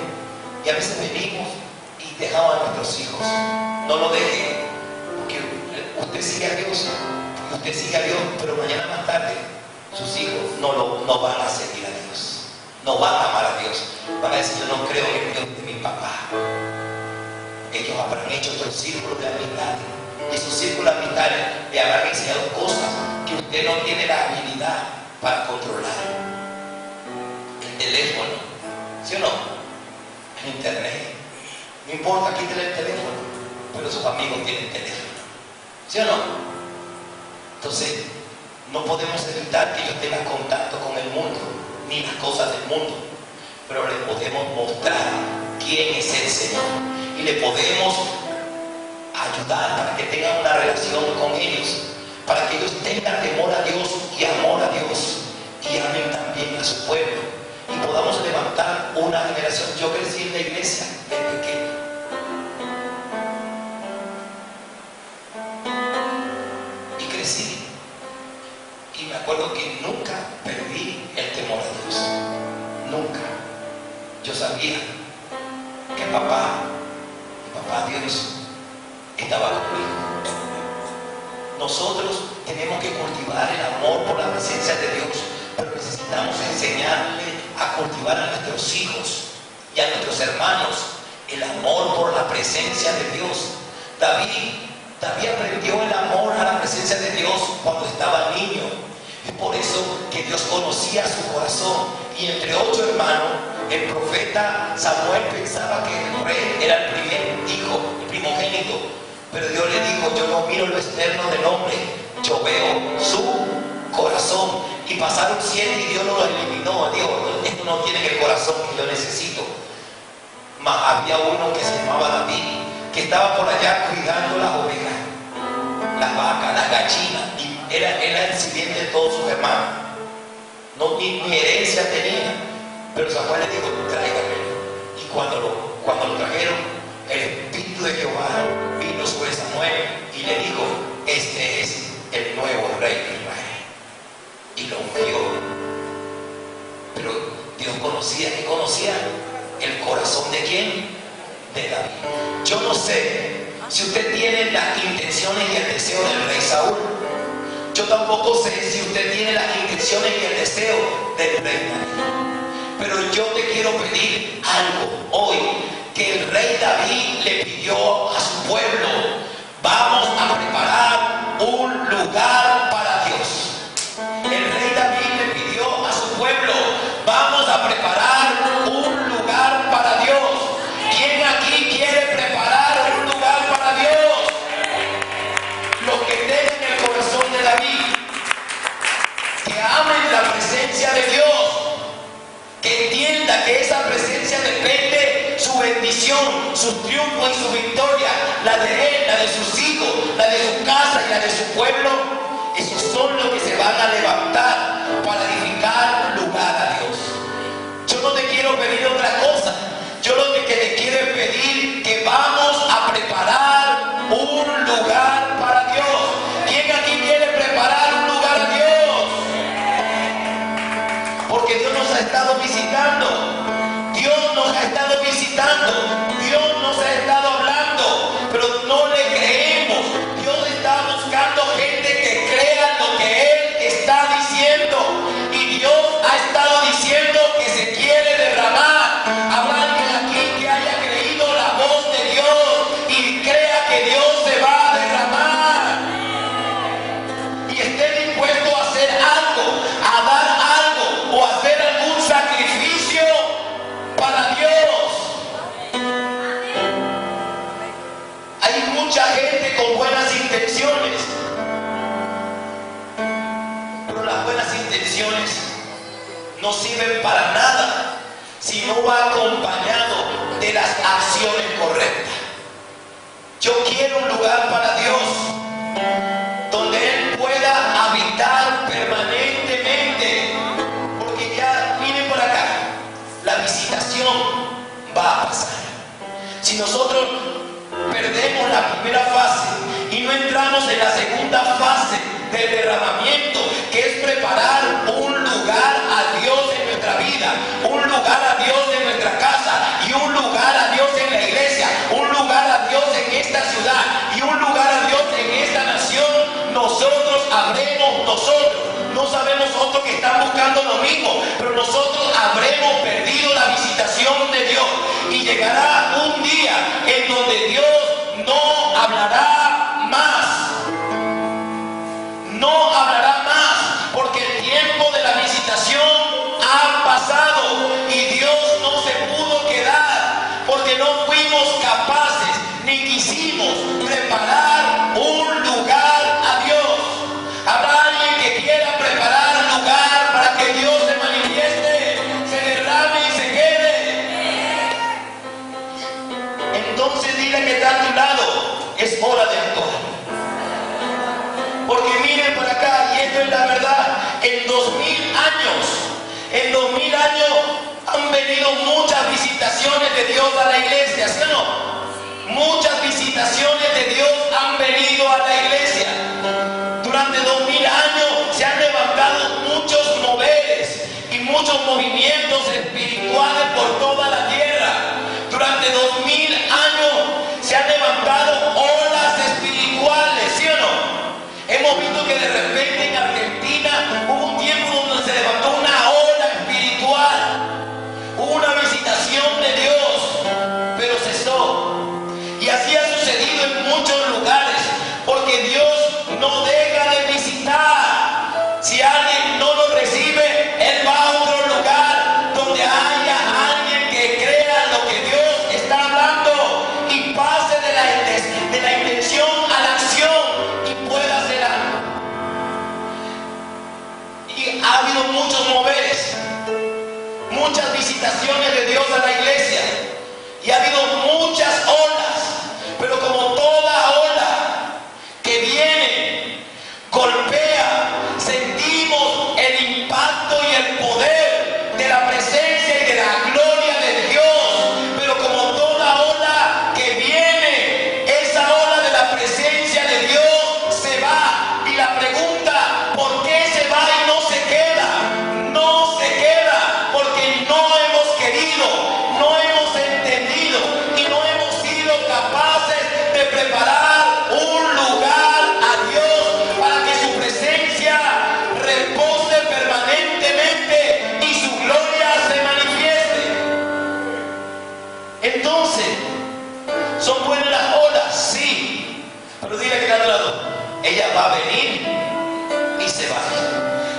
y a veces venimos y dejamos a nuestros hijos. No lo deje, porque usted sigue a Dios, pero mañana más tarde sus hijos no van a seguir a Dios, no van a amar a Dios. Van a decir: yo no creo en el Dios de mi papá. Ellos habrán hecho otros círculos de amistad y esos círculos de amistad le habrán enseñado cosas que usted no tiene la habilidad para controlar. Teléfono, ¿sí o no? En internet, no importa, quítale el teléfono, pero sus amigos tienen teléfono, ¿sí o no? Entonces no podemos evitar que ellos tengan contacto con el mundo ni las cosas del mundo, pero les podemos mostrar quién es el Señor y le podemos ayudar para que tengan una relación con ellos, para que ellos tengan temor a Dios y amor a Dios y amen también a su pueblo. Y podamos levantar una generación. Yo crecí en la iglesia de pequeño. Y crecí. Y me acuerdo que nunca perdí el temor a Dios. Nunca. Yo sabía que papá Dios estaba conmigo. Nosotros tenemos que cultivar el amor por la presencia de Dios, pero necesitamos enseñarle a cultivar a nuestros hijos y a nuestros hermanos el amor por la presencia de Dios. David aprendió el amor a la presencia de Dios cuando estaba niño. Es por eso que Dios conocía su corazón. Y entre 8 hermanos, el profeta Samuel pensaba que el rey era el primer hijo, el primogénito. Pero Dios le dijo: yo no miro lo externo del hombre, yo veo su corazón. Y pasaron 7 y Dios no lo eliminó. Dios, esto no tiene el corazón que yo necesito. Mas había uno que se llamaba David, que estaba por allá cuidando las ovejas, las vacas, las gallinas, y era el sirviente de todos sus hermanos. Ni herencia tenía, pero Samuel le dijo: tráigamelo. Y cuando lo trajeron, el Espíritu de Jehová vino sobre Samuel y le dijo: este es el nuevo rey de Israel. Y lo ungió. Pero Dios conocía el corazón de ¿quién? De David. Yo no sé si usted tiene las intenciones y el deseo del rey Saúl. Yo tampoco sé si usted tiene las intenciones y el deseo del rey David. Pero yo te quiero pedir algo hoy, que el rey David le pidió a su pueblo: vamos a preparar un lugar para Dios. El rey David le pidió a su pueblo: vamos a preparar un lugar para Dios. ¿Quién aquí quiere preparar un lugar para Dios? Los que tengan el corazón de David, que amen la presencia de Dios, que entienda que esa presencia depende su bendición, sus triunfos y su victoria la de él, la de sus hijos, la de su casa y la de su pueblo, esos son los que se van a levantar para edificar un lugar a Dios. Yo no te quiero pedir otra cosa. Yo lo que te quiero es pedir que vamos a preparar un lugar para Dios. ¿Quién aquí quiere preparar un lugar a Dios? Porque Dios nos ha estado visitando. Dios nos ha estado visitando. Dios nos ha estado hablando. Pero no le creemos. Dios está buscando gente que crea lo que Él está diciendo. Y Dios ha estado diciendo que se quiere derramar. Habrá alguien aquí que haya creído la voz de Dios y crea que Dios se va a derramar. Y esté dispuesto a hacer algo, a dar algo o a hacer algún sacrificio para Dios. Hay mucha gente con buenas intenciones, pero las buenas intenciones no sirven para nada si no va acompañado de las acciones correctas. Yo quiero un lugar para Dios donde Él pueda habitar permanentemente, porque ya, miren por acá, la visitación va a pasar. Si nosotros perdemos la primera fase y no entramos en la segunda fase del derramamiento, que es preparar un lugar a Dios en nuestra vida, un lugar a Dios en nuestra casa y un lugar a Dios en la iglesia, un lugar a Dios en esta ciudad y un lugar a Dios en esta nación, nosotros habremos, no sabemos otros que están buscando lo mismo, pero nosotros habremos perdido la visitación de Dios y llegará un día en donde Dios no hablará más. No hablará más, porque el tiempo de la visitación ha pasado y Dios no se pudo quedar, porque no fuimos capaces ni quisimos preparar un lugar a Dios. ¿Habrá alguien que quiera preparar un lugar para que Dios se manifieste, se derrame y se quede? Entonces dile que está a tu lado, es hora de actuar. Porque miren por acá, y esto es la verdad, en 2000 años han venido muchas visitaciones de Dios a la iglesia, ¿sí o no? Muchas visitaciones de Dios han venido a la iglesia. Durante 2000 años se han levantado muchos moveres y muchos movimientos espirituales por toda la tierra. Durante 2000 años se han levantado olas espirituales, ¿sí o no? Hemos visto que de repente en Argentina hubo un tiempo donde se levantó una ola espiritual, hubo una visitación de Dios, pero cesó. Y así ha sucedido en muchos lugares, porque Dios no deja de visitar. Si alguien no lo recibe, Él va a otro lugar donde haya alguien que crea lo que Dios está hablando y pase de la intención a la acción y pueda hacer algo. Y ha habido muchos moveres, muchas visitaciones de Dios a la iglesia, y ha habido muchas olas, pero como toda ola que viene, golpea, sentimos el impacto y el poder de la presencia y de la gloria de Dios, pero como toda ola que viene, esa ola de la presencia de Dios se va, y la pregunta, ¿por qué se va y no se queda? No se queda porque no hemos querido, no hemos entendido y no hemos sido capaces de preparar un lugar a Dios para que su presencia repose permanentemente y su gloria se manifieste. Entonces, ¿son buenas las olas? Sí, pero dile que está a tu lado, ella va a venir y se va.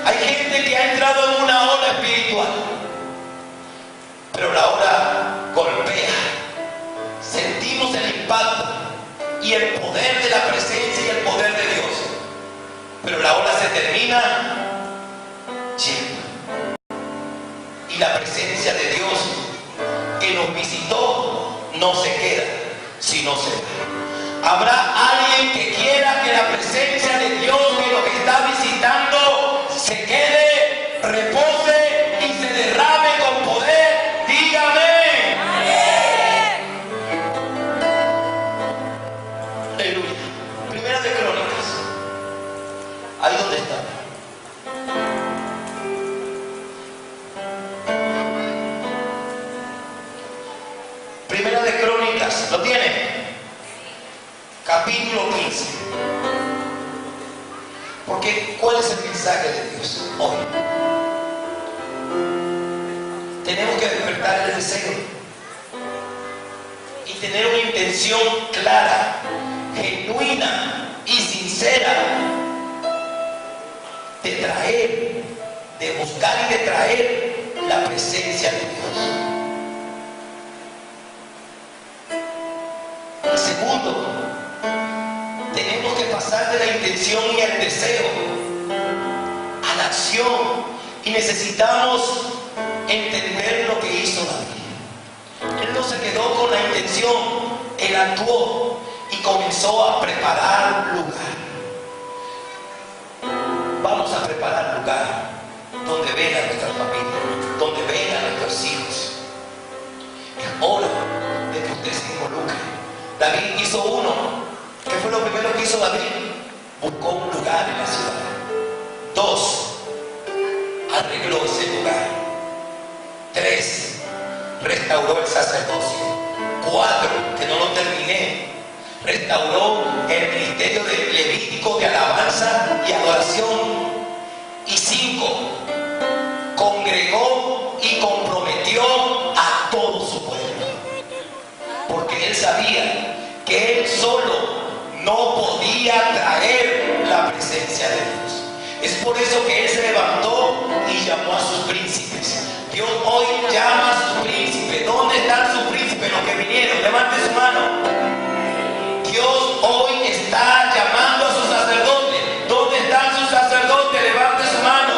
Hay gente que ha entrado en una ola espiritual, pero la ola golpea, sentimos el impacto y el poder de la presencia y el poder de Dios, pero la ola se termina yendo, y la presencia de Dios que nos visitó no se queda, sino se va. Habrá alguien que quiera que la presencia de Dios que nos está visitando se quede, repose y se derrame con poder. Dígame. Aleluya. Primera de Crónicas. Ahí donde está. Primera de Crónicas. ¿Lo tiene? Capítulo 15. Porque ¿cuál es el mensaje de Dios hoy? Tenemos que despertar el deseo y tener una intención clara, genuina y sincera de traer, de buscar y de traer la presencia de Dios. Y segundo, tenemos que pasar de la intención y el deseo a la acción, y necesitamos entender lo que hizo David. Él no se quedó con la intención, él actuó y comenzó a preparar lugar. Vamos a preparar lugar donde vengan nuestras familias, donde vengan nuestros hijos. Es hora de que usted se involucre. David hizo uno. ¿Qué fue lo primero que hizo David? Buscó un lugar en la ciudad. 2, arregló ese lugar. 3, restauró el sacerdocio. 4, que no lo terminé, restauró el ministerio de levítico de alabanza y adoración. Y 5, congregó y comprometió a todo su pueblo, porque él sabía que él solo no podía traer la presencia de Dios. Es por eso que él se levantó y llamó a sus príncipes. Dios hoy llama a sus príncipes. ¿Dónde están sus príncipes? Los que vinieron, levante su mano. Dios hoy está llamando a sus sacerdotes. ¿Dónde están sus sacerdotes? Levante su mano.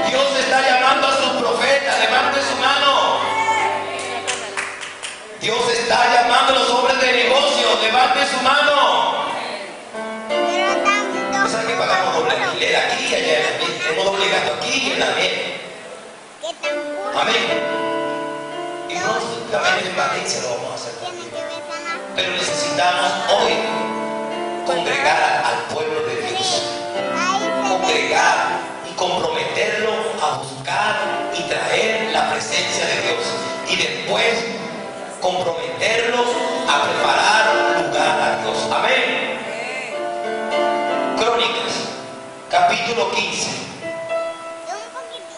Dios está llamando a sus profetas. Levante su mano. Dios está llamando a los hombres de negocio. Levante su mano. ¿Saben que pagamos doble alquiler aquí y allá? Tenemos doble gasto aquí y en la miel. Amén. Y no únicamente en Valencia lo vamos a hacer también. Pero necesitamos hoy congregar al pueblo de Dios. Congregar y comprometerlo a buscar y traer la presencia de Dios. Y después comprometerlos a preparar lugar a Dios. Amén. Crónicas, capítulo 15.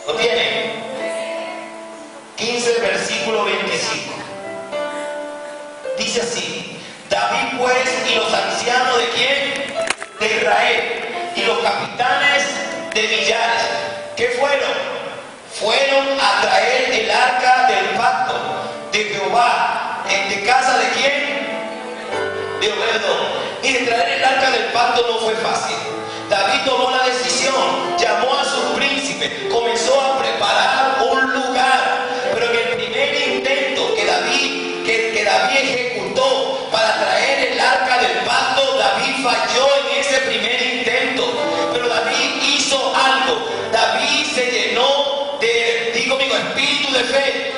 ¿Lo tienen? 15, versículo 25. Dice así: David pues y los ancianos de quién? De Israel, y los capitanes de millares, ¿qué fueron? Fueron a traer el arca del pacto de Jehová. ¿De casa de quién? De Obed-edom. Y de traer el arca del pacto no fue fácil. David tomó la decisión, llamó a sus príncipes, comenzó a preparar un lugar. Pero en el primer intento que David ejecutó para traer el arca del pacto, David falló en ese primer intento. Pero David hizo algo. David se llenó de, digo conmigo, espíritu de fe.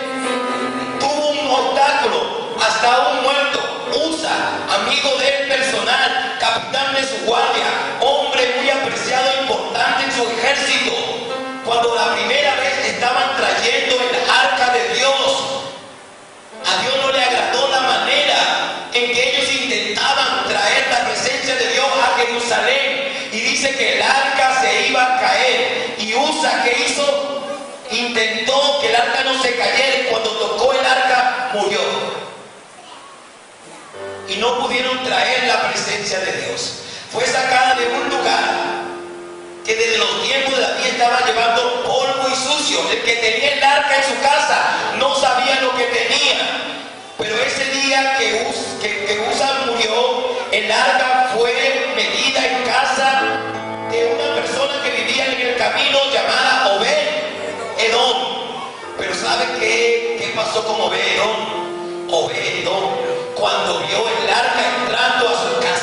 Tuvo un obstáculo, hasta un muerto. Usa, amigo del personal, capitán de su guardia, hombre muy apreciado e importante en su ejército. Cuando la primera vez estaban trayendo el arca de Dios, a Dios no le agradó la manera en que ellos intentaban traer la presencia de Dios a Jerusalén. Y dice que el arca se iba a caer. Y Usa, ¿qué hizo? Intentó que el arca no se cayera, y cuando tocó el arca murió. Y no pudieron traer la presencia de Dios. Fue sacada de un lugar que desde los tiempos de David estaba llevando polvo y sucio. El que tenía el arca en su casa no sabía lo que tenía. Pero ese día que Usa murió, el arca fue metida en casa de una persona que vivía en el camino llamada Obed-edom. Pero ¿sabe qué pasó con Obed-edom? Obed-edom, cuando vio el arca entrando a su casa,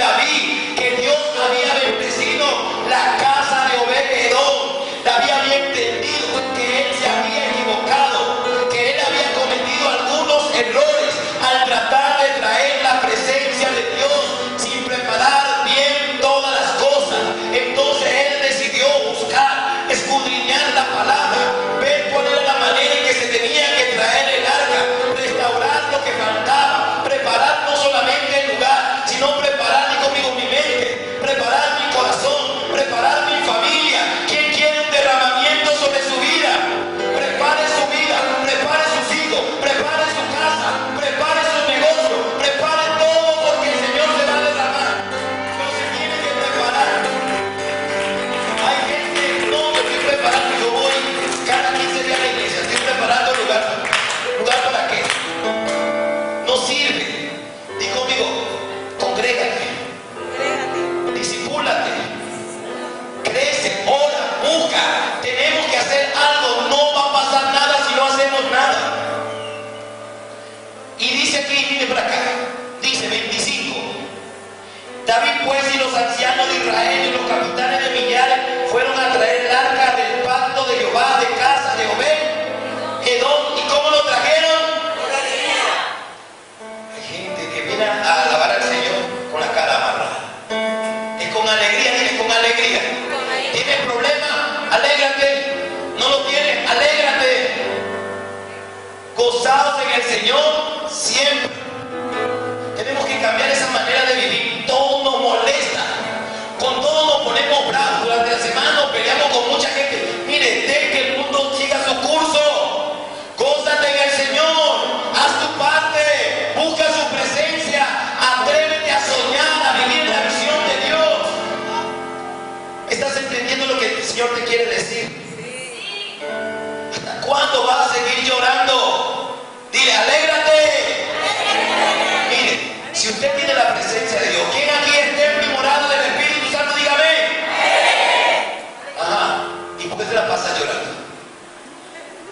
David que Dios había bendecido la casa de Obed-Edom. David había entendido que él se había equivocado, que él había cometido algunos errores al tratar de traer la presencia de Dios sin preparar bien todas las cosas. Entonces él decidió buscar, escudriñar la palabra, ver cuál era la manera en que se tenía que traer el arca, restaurar lo que faltaba, preparar no solamente el lugar, sino preparar, y conmigo, mi mente, preparar mi corazón, preparar mi familia. ¿Quién quiere un derramamiento sobre su vida? Prepare su vida, prepare sus hijos, prepare su casa, prepare su negocio, prepare todo, porque el Señor se va a derramar. No se tiene que preparar. Hay gente, no, me estoy preparando, yo voy cada 15 días a la iglesia, estoy preparando el lugar. ¿Lugar para qué? No sirve. Di conmigo, congrégate, discípulate, crece, ora, busca. Tenemos que hacer algo, no va a pasar nada si no hacemos nada. Y dice aquí, mire para acá, dice 25. David pues y los ancianos de Israel y los capitanes de millares fueron a traer el arca del pacto de Jehová de casa de Obed-Edom. ¿Y cómo lo trajeron? Hay gente que viene a alabar al Señor con la cara amarrada. Es con alegría, dile, con alegría. ¿Tienes problema? Alégrate. ¿No lo tienes? Alégrate. Gozaos en el Señor siempre. Tenemos que cambiar esa manera de vivir. Todo nos molesta. Con todo nos ponemos bravos. Durante la semana nos peleamos con mucha gente. Mire, deje que el mundo siga su curso. Gózate en el Señor. Haz tu parte. Busca su presencia. Atrévete a soñar, a vivir la visión de Dios. ¿Estás entendiendo lo que el Señor te quiere decir? ¿Hasta cuándo vas a seguir llorando? Dile, alégrate. Mire, si usted tiene la presencia de Dios, ¿quién aquí está en mi morada del Espíritu Santo? Dígame. Ajá. ¿Y por qué te la pasas llorando?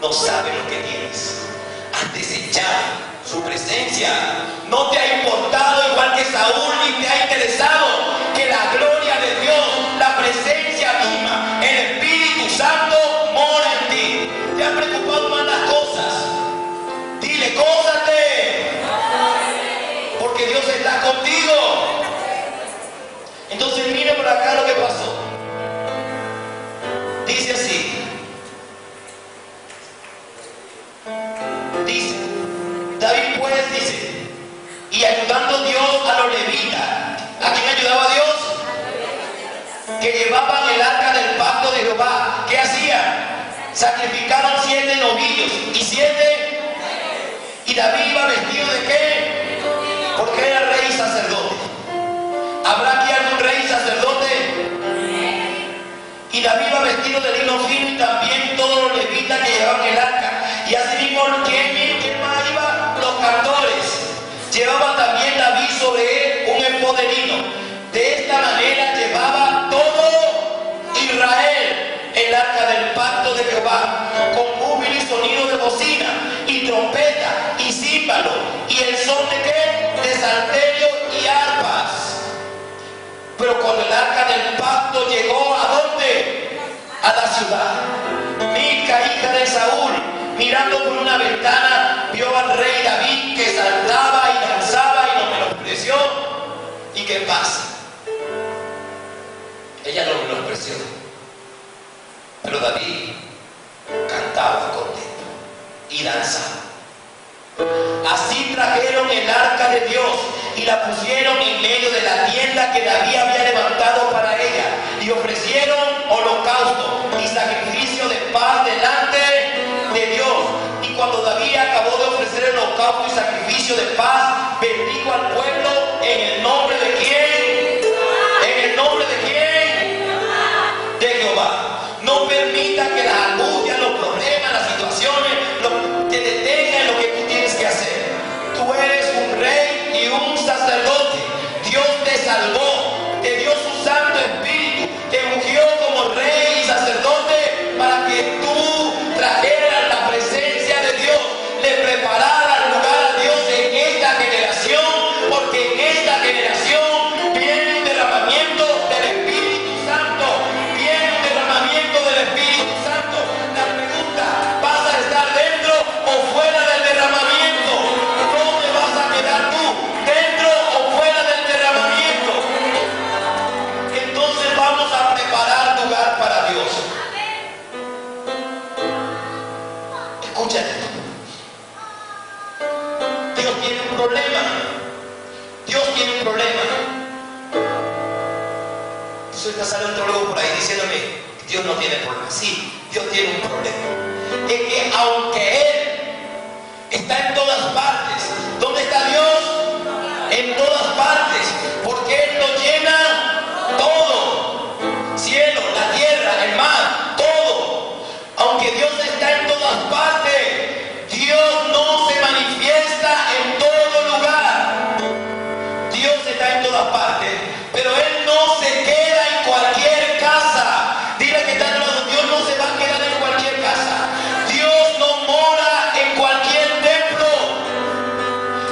No sabes lo que tienes. Has desechado su presencia. No te ha importado, igual que Saúl, ni te ha interesado que la gloria de Dios, la presencia misma, el Espíritu Santo mora en ti. Te han preocupado más las cosas. Dile, gózate, porque Dios está contigo. Entonces mire por acá lo que pasó. Dice así. Dice, David pues dice, y ayudando Dios a los levitas. ¿A quién ayudaba Dios? Que llevaban el arca del pacto de Jehová. ¿Qué hacían? Sacrificaron 7 novillos y 7. ¿Y David iba vestido de qué? Porque era rey y sacerdote. ¿Habrá aquí algún rey y sacerdote? Y David iba vestido de lino fino, y también todos los levitas que llevaban el arca. Y así mismo, ¿quién más iba? Los cantores. Llevaba también David sobre él un efod de lino. De esta manera llevaba todo Israel el arca del pacto de Jehová, con júbilo y sonido de bocina, y trompeta, y címbalo, y el son de qué? De salterio y arpas. Pero cuando el arca del pacto llegó, ¿a dónde? A la ciudad. Mica, hija de Saúl, mirando por una ventana, vio al rey David que saltaba y danzaba y lo menospreció. ¿Y qué pasa? Ella lo menospreció. Pero David cantaba contento y danzaba. Así trajeron el arca de Dios y la pusieron en medio de la tienda que David había levantado para ella, y ofrecieron holocausto y sacrificio de paz delante de Dios. Y cuando David acabó de ofrecer el holocausto y sacrificio de paz, bendijo al pueblo en el nombre de ¿quién? ¿En el nombre de quién? De Jehová. No permita que las angustias, los problemas, las situaciones te detengan en lo que tú tienes que hacer. Tú eres un rey y un sacerdote. Dios te salvó, te dio su Santo Espíritu, te ungió como rey y sacerdote para que tú trajeras la presencia de Dios, le prepararas lugar a Dios en esta generación. un problema. Entonces está saliendo un teólogo por ahí diciéndome, Dios no tiene problema. Sí, Dios tiene un problema. Es que aunque Él está en todas partes, ¿dónde está Dios? En todas partes, porque Él lo llena todo. Cielo, la tierra, el mar, todo. Aunque Dios está en todas partes, Dios no se manifiesta en todo lugar. Dios está en todas partes, pero Él no se queda en cualquier casa. Dile que está al lado, Dios no se va a quedar en cualquier casa. Dios no mora en cualquier templo.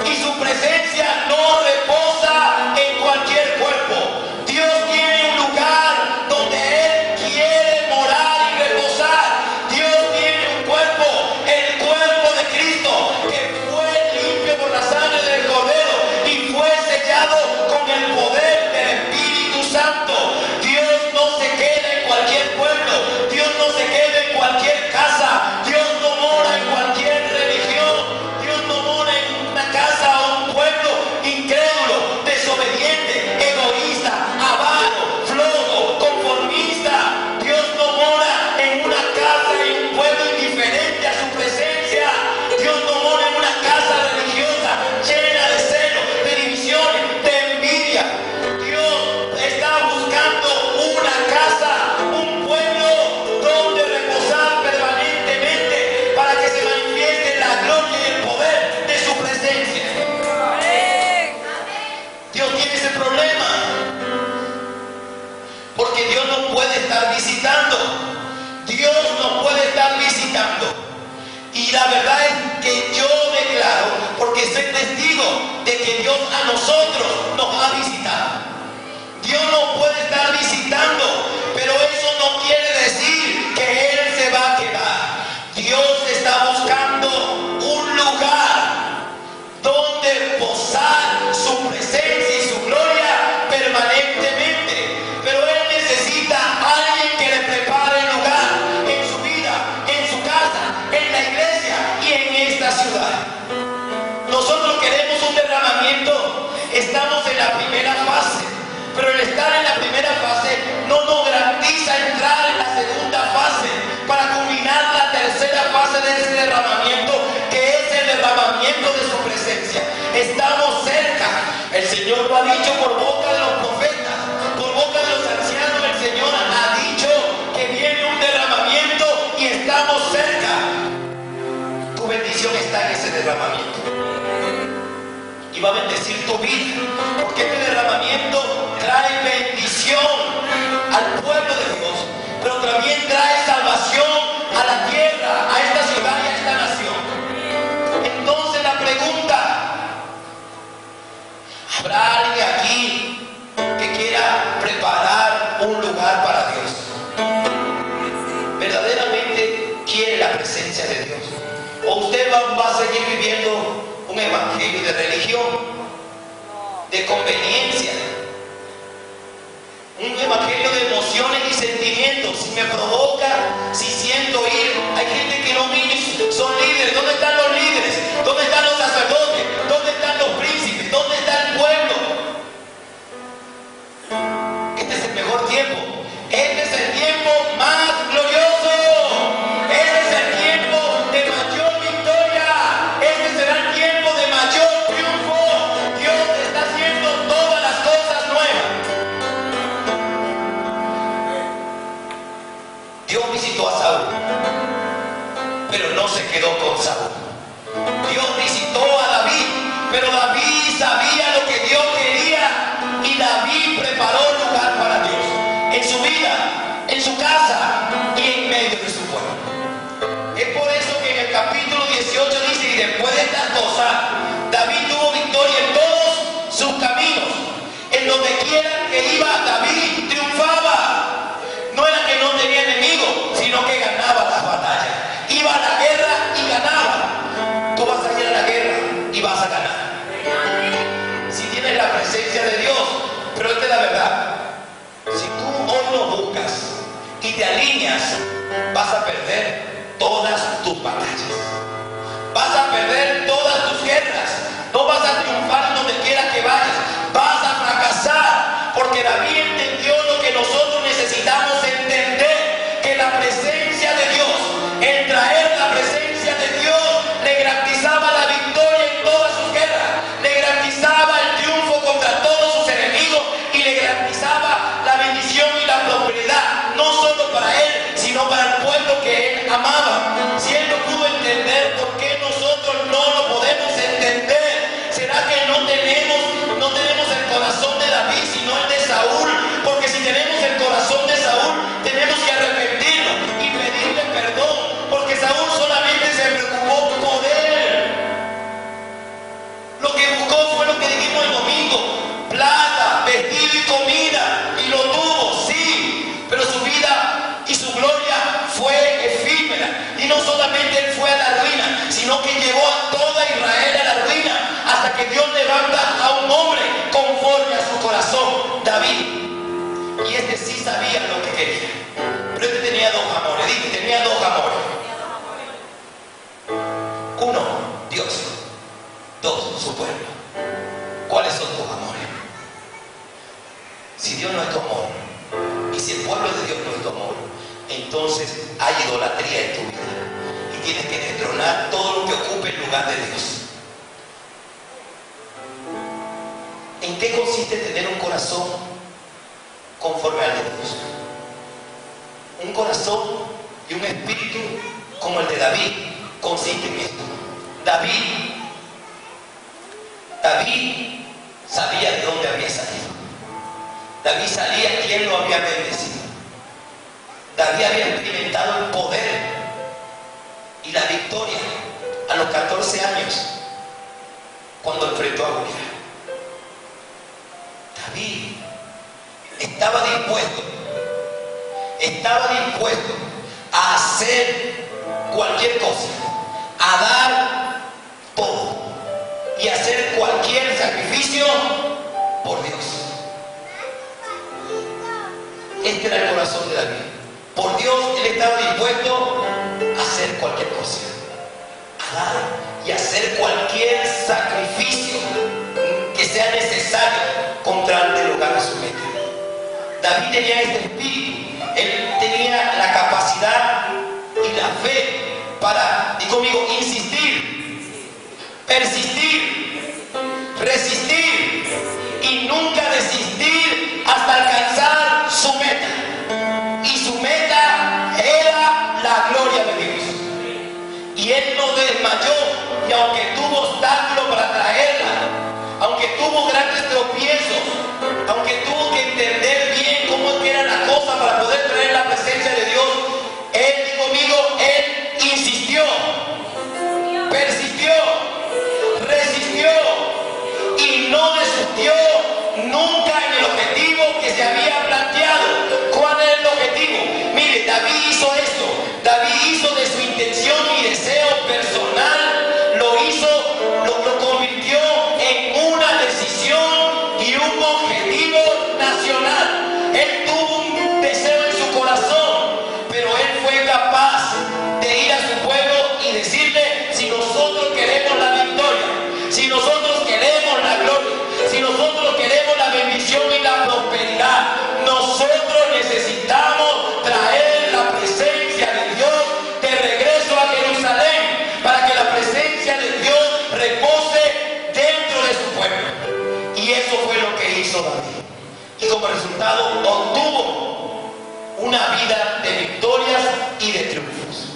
Y su presencia no reposa en cualquier cuerpo. Dios tiene un lugar donde Él quiere morar y reposar. Dios tiene un cuerpo, el cuerpo de Cristo, que fue limpio por la sangre del Cordero y fue sellado con el poder del Espíritu Santo. Dios no se queda en cualquier pueblo. Dios no se queda en cualquier casa. Dios no mora en cualquier religión. Dios no mora en una casa o un pueblo incrédulo, desobediente, egoísta, avaro, flojo, conformista. Dios no mora en una casa y un pueblo indiferente a su presencia. Dios no mora en una casa religiosa llena de celo, de divisiones, de envidia. Dios está buscando una casa, un pueblo donde reposar permanentemente para que se manifieste la gloria y el poder de su presencia. Dios tiene ese problema, porque Dios no puede estar visitando. Dios no puede estar visitando. Y la verdad es que yo declaro, porque soy testigo de que Dios a nosotros nos ha visitado. Dios no puede estar visitando, pero eso no quiere decir que Él se va a quedar. Dios está buscando un lugar donde posar su presencia y su gloria permanentemente. Pero Él necesita a alguien que le prepare el lugar en su vida, en su casa, en la iglesia y en esta ciudad. Nosotros queremos un derramamiento. Estamos en la primera fase, pero el estar en la primera fase no nos garantiza entrar en la segunda fase para culminar la tercera fase de ese derramamiento, que es el derramamiento de su presencia. Estamos cerca. El Señor lo ha dicho por boca de los profetas, por boca de los ancianos. El Señor ha dicho que viene un derramamiento y estamos cerca. Tu bendición está en ese derramamiento y va a bendecir tu vida, porque este derramamiento trae bendición al pueblo de Dios, pero también trae salvación a la tierra, a esta ciudad y a esta nación. Entonces la pregunta: ¿habrá alguien aquí que quiera preparar un lugar para Dios? ¿Verdaderamente quiere la presencia de Dios? ¿O usted va a seguir viviendo un evangelio de religión, de conveniencia, un evangelio de emociones y sentimientos? Si me provoca, si siento ir. Hay gente que no vive, son líderes. ¿Dónde están los líderes? ¿Dónde están los sacerdotes? ¿Dónde están los príncipes? ¿Dónde está el pueblo? Este es el mejor tiempo. Este es el tiempo más glorioso. Este es el tiempo de mayor victoria. Este será el tiempo de mayor triunfo. Dios está haciendo todas las cosas nuevas. Dios visitó a Saúl, pero no se quedó con Saúl. Dios visitó a David, pero David sabía lo que Dios quería y David preparó un lugar para Dios en su vida, en su casa y en medio de su pueblo. Es por eso que en el capítulo 18 dice: y después de estas cosas, David tuvo victoria en todos sus caminos. En donde quiera que iba, David triunfaba. No era que no tenía enemigos, sino que ganaba las batallas. Iba a la guerra y ganaba. Tú vas a ir a la guerra y vas a ganar. Si tienes la presencia de Dios. Pero esta es la verdad. Si tú hoy lo buscas y te alineas, vas a perder todas tus batallas. Vas a perder todas tus guerras. No vas a triunfar donde quiera que vayas. Vas Si Dios no es tu amor, y si el pueblo de Dios no es tu amor, entonces hay idolatría en tu vida. Y tienes que destronar todo lo que ocupe el lugar de Dios. ¿En qué consiste tener un corazón conforme al de Dios? Un corazón y un espíritu como el de David consiste en esto. David sabía de dónde había salido. David sabía quién lo había bendecido. David había experimentado el poder y la victoria a los 14 años cuando enfrentó a Goliat. David estaba dispuesto a hacer cualquier cosa, a dar todo y hacer cualquier sacrificio por Dios. Este era el corazón de David. Por Dios él estaba dispuesto a hacer cualquier cosa, a dar y hacer cualquier sacrificio que sea necesario contra el lugar de su meta. David tenía este espíritu. Él tenía la capacidad y la fe para, y conmigo, insistir, persistir, resistir y nunca desistir hasta alcanzar su meta. Y su meta era la gloria de Dios. Y él no desmayó, y aunque tuvo obstáculos para traerla, aunque tuvo grandes tropiezos, aunque tuvo que entender bien cómo es que era la cosa para poder traer la presencia de Dios, él, conmigo, él insistió, persistió, resistió y no desistió nunca en el objetivo que se había planteado. ¿Cuál era el objetivo? Mire, David hizo esto. David hizo de su intención y deseo personal, lo convirtió en una decisión y un objetivo nacional. Él tuvo un deseo en su corazón, pero él fue capaz de ir a su pueblo y decirle: si nosotros queremos la victoria, si nosotros queremos la gloria, si nosotros queremos la bendición y la prosperidad, nosotros necesitamos traer la presencia de Dios de regreso a Jerusalén, para que la presencia de Dios repose dentro de su pueblo. Y eso fue lo que hizo David. Y como resultado obtuvo una vida de victorias y de triunfos.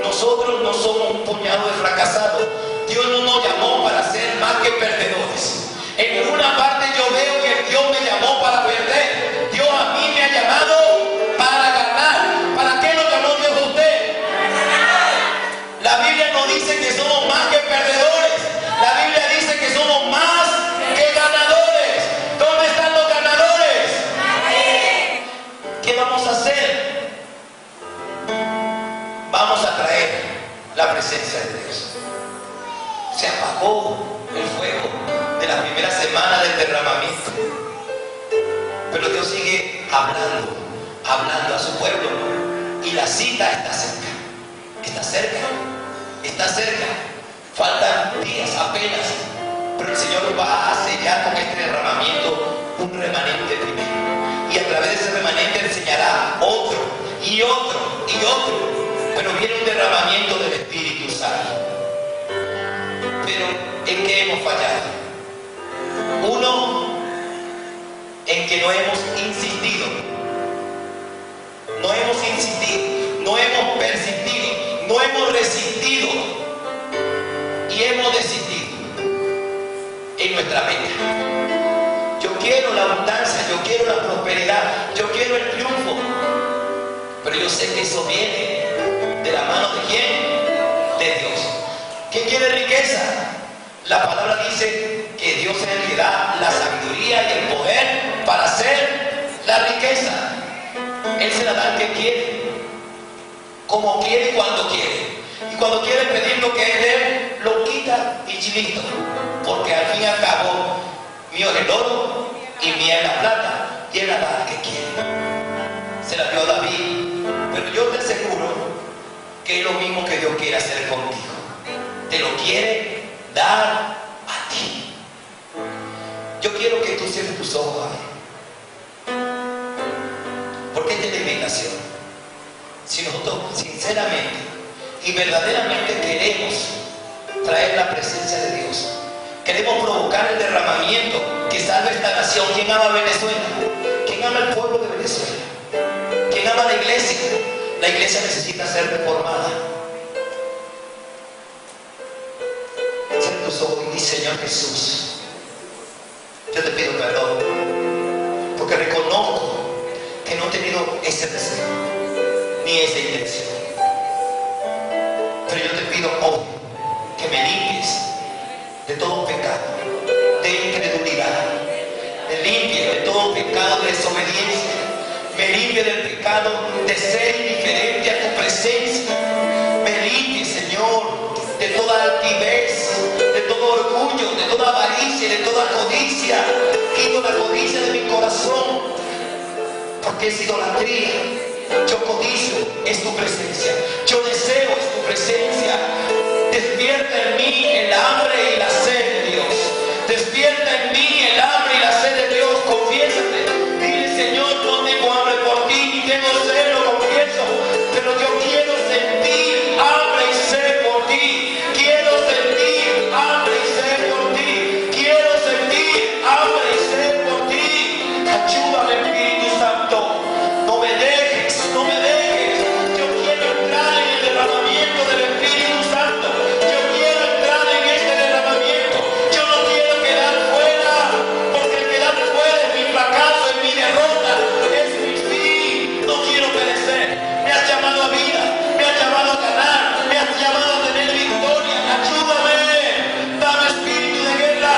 Nosotros no somos un puñado de fracasados. Dios no nos llamó para ser más que perdedores. En ninguna parte yo veo que Dios me llamó para perder. Dios a mí me ha llamado para ganar. ¿Para qué lo llamó Dios a usted? La Biblia no dice que somos más que perdedores. La Biblia dice que somos más que ganadores. ¿Dónde están los ganadores? ¿Qué vamos a hacer? Vamos a traer la presencia de Dios. Se apagó el fuego de la primera semana del derramamiento, pero Dios sigue hablando a su pueblo, y la cita está cerca, faltan días apenas, pero el Señor va a sellar con este derramamiento un remanente primero, y a través de ese remanente enseñará otro y otro y otro, pero viene un derramamiento del Espíritu Santo. Pero ¿en qué hemos fallado? Uno, en que no hemos insistido, no hemos persistido, no hemos resistido y hemos desistido en nuestra meta. Yo quiero la abundancia, yo quiero la prosperidad, yo quiero el triunfo, pero yo sé que eso viene de la mano de ¿quién? De Dios. ¿Quién quiere riqueza? La palabra dice que Dios es el que da la sabiduría y el poder para hacer la riqueza. Él se la da al que quiere, como quiere y cuando quiere. Y cuando quiere pedir lo que es de él, lo quita y listo. Porque al fin y al cabo, mío es el oro y mía es la plata. Y él la da al que quiere. Se la dio a David. Pero yo te aseguro que es lo mismo que Dios quiere hacer contigo. Te lo quiere dar a ti. Yo quiero que tú cierres tus ojos, invitación. Si nosotros sinceramente y verdaderamente queremos traer la presencia de Dios, queremos provocar el derramamiento que salve esta nación. ¿Quién ama a Venezuela? ¿Quién ama al pueblo de Venezuela? ¿Quién ama a la iglesia? La iglesia necesita ser reformada. Cierra tus ojos y di: Señor Jesús, yo te pido perdón, porque reconozco que no he tenido ese deseo, ni esa intención. Pero yo te pido hoy que me limpies de todo pecado, de incredulidad, me limpies de todo pecado de desobediencia, me limpie del pecado de ser indiferente a tu presencia, me limpie, Señor, de toda altivez, de todo orgullo, de toda avaricia, de toda codicia. Quito la codicia de mi corazón, porque es idolatría. Yo codicio es tu presencia, yo deseo es tu presencia. Despierta en mí el hambre y la sed de Dios. Despierta en mí el hambre y la sed de Dios. Confiésate, dile: Señor, no tengo hambre por ti, ni tengo sed, lo confieso, pero yo quiero sentir hambre y sed por ti. Quiero sentir hambre y sed por ti. Quiero sentir hambre y sed por ti. Ayúdame, Espíritu Santo. No me dejes, no me dejes. Yo quiero entrar en el derramamiento del Espíritu Santo. Yo quiero entrar en este derramamiento. Yo no quiero quedar fuera, porque el quedar fuera es mi fracaso, es mi derrota, es mi fin. No quiero perecer. Me has llamado a vida, me has llamado a ganar, me has llamado a tener victoria. Ayúdame. Dame espíritu de guerra,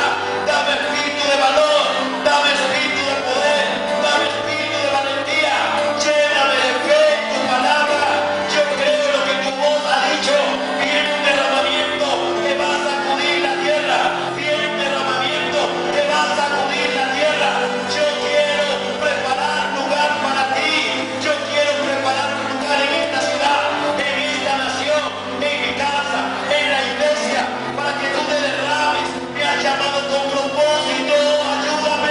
dame espíritu de valor, dame espíritu de poder, dame espíritu de valentía. Lléname de fe en tu palabra. Yo creo lo que tu voz ha dicho. Viene un derramamiento que va a sacudir la tierra. Viene un derramamiento que va a sacudir la tierra. Yo quiero preparar lugar para ti. Yo quiero preparar un lugar en esta ciudad, en esta nación, en mi casa, en la iglesia, para que tú te derrames. Me has llamado con propósito. Ayúdame.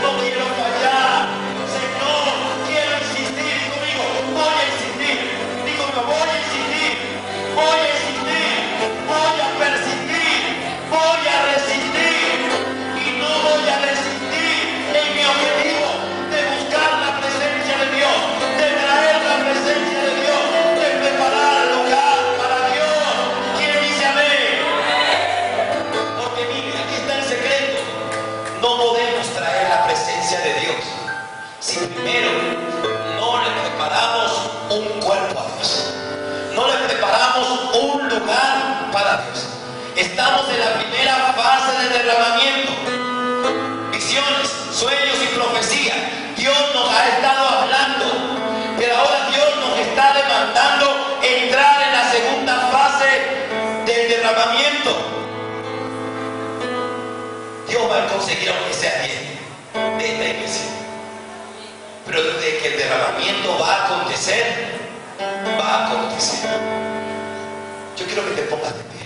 No quiero fallar. Señor, quiero insistir. Digo conmigo, voy a insistir. Digo conmigo, voy a insistir. Voy a insistir. Voy a persistir. Voy a resistir. Y no voy a resistir en mi objetivo de buscar la presencia de Dios, de traer la presencia de Dios, de preparar lugar para Dios. ¿Quién dice amén? Porque mire, aquí está el secreto. No podemos traer la presencia de Dios si primero no le preparamos un cuerpo a Dios, no le preparamos un lugar para Dios. Estamos en la primera fase del derramamiento. Visiones, sueños y profecía. Dios nos ha estado hablando, pero ahora Dios nos está demandando entrar en la segunda fase del derramamiento. Dios va a conseguir, aunque sea bien, de esta iglesia. Pero desde que el derramamiento va a acontecer, va a acontecer. Yo quiero que te pongas de pie.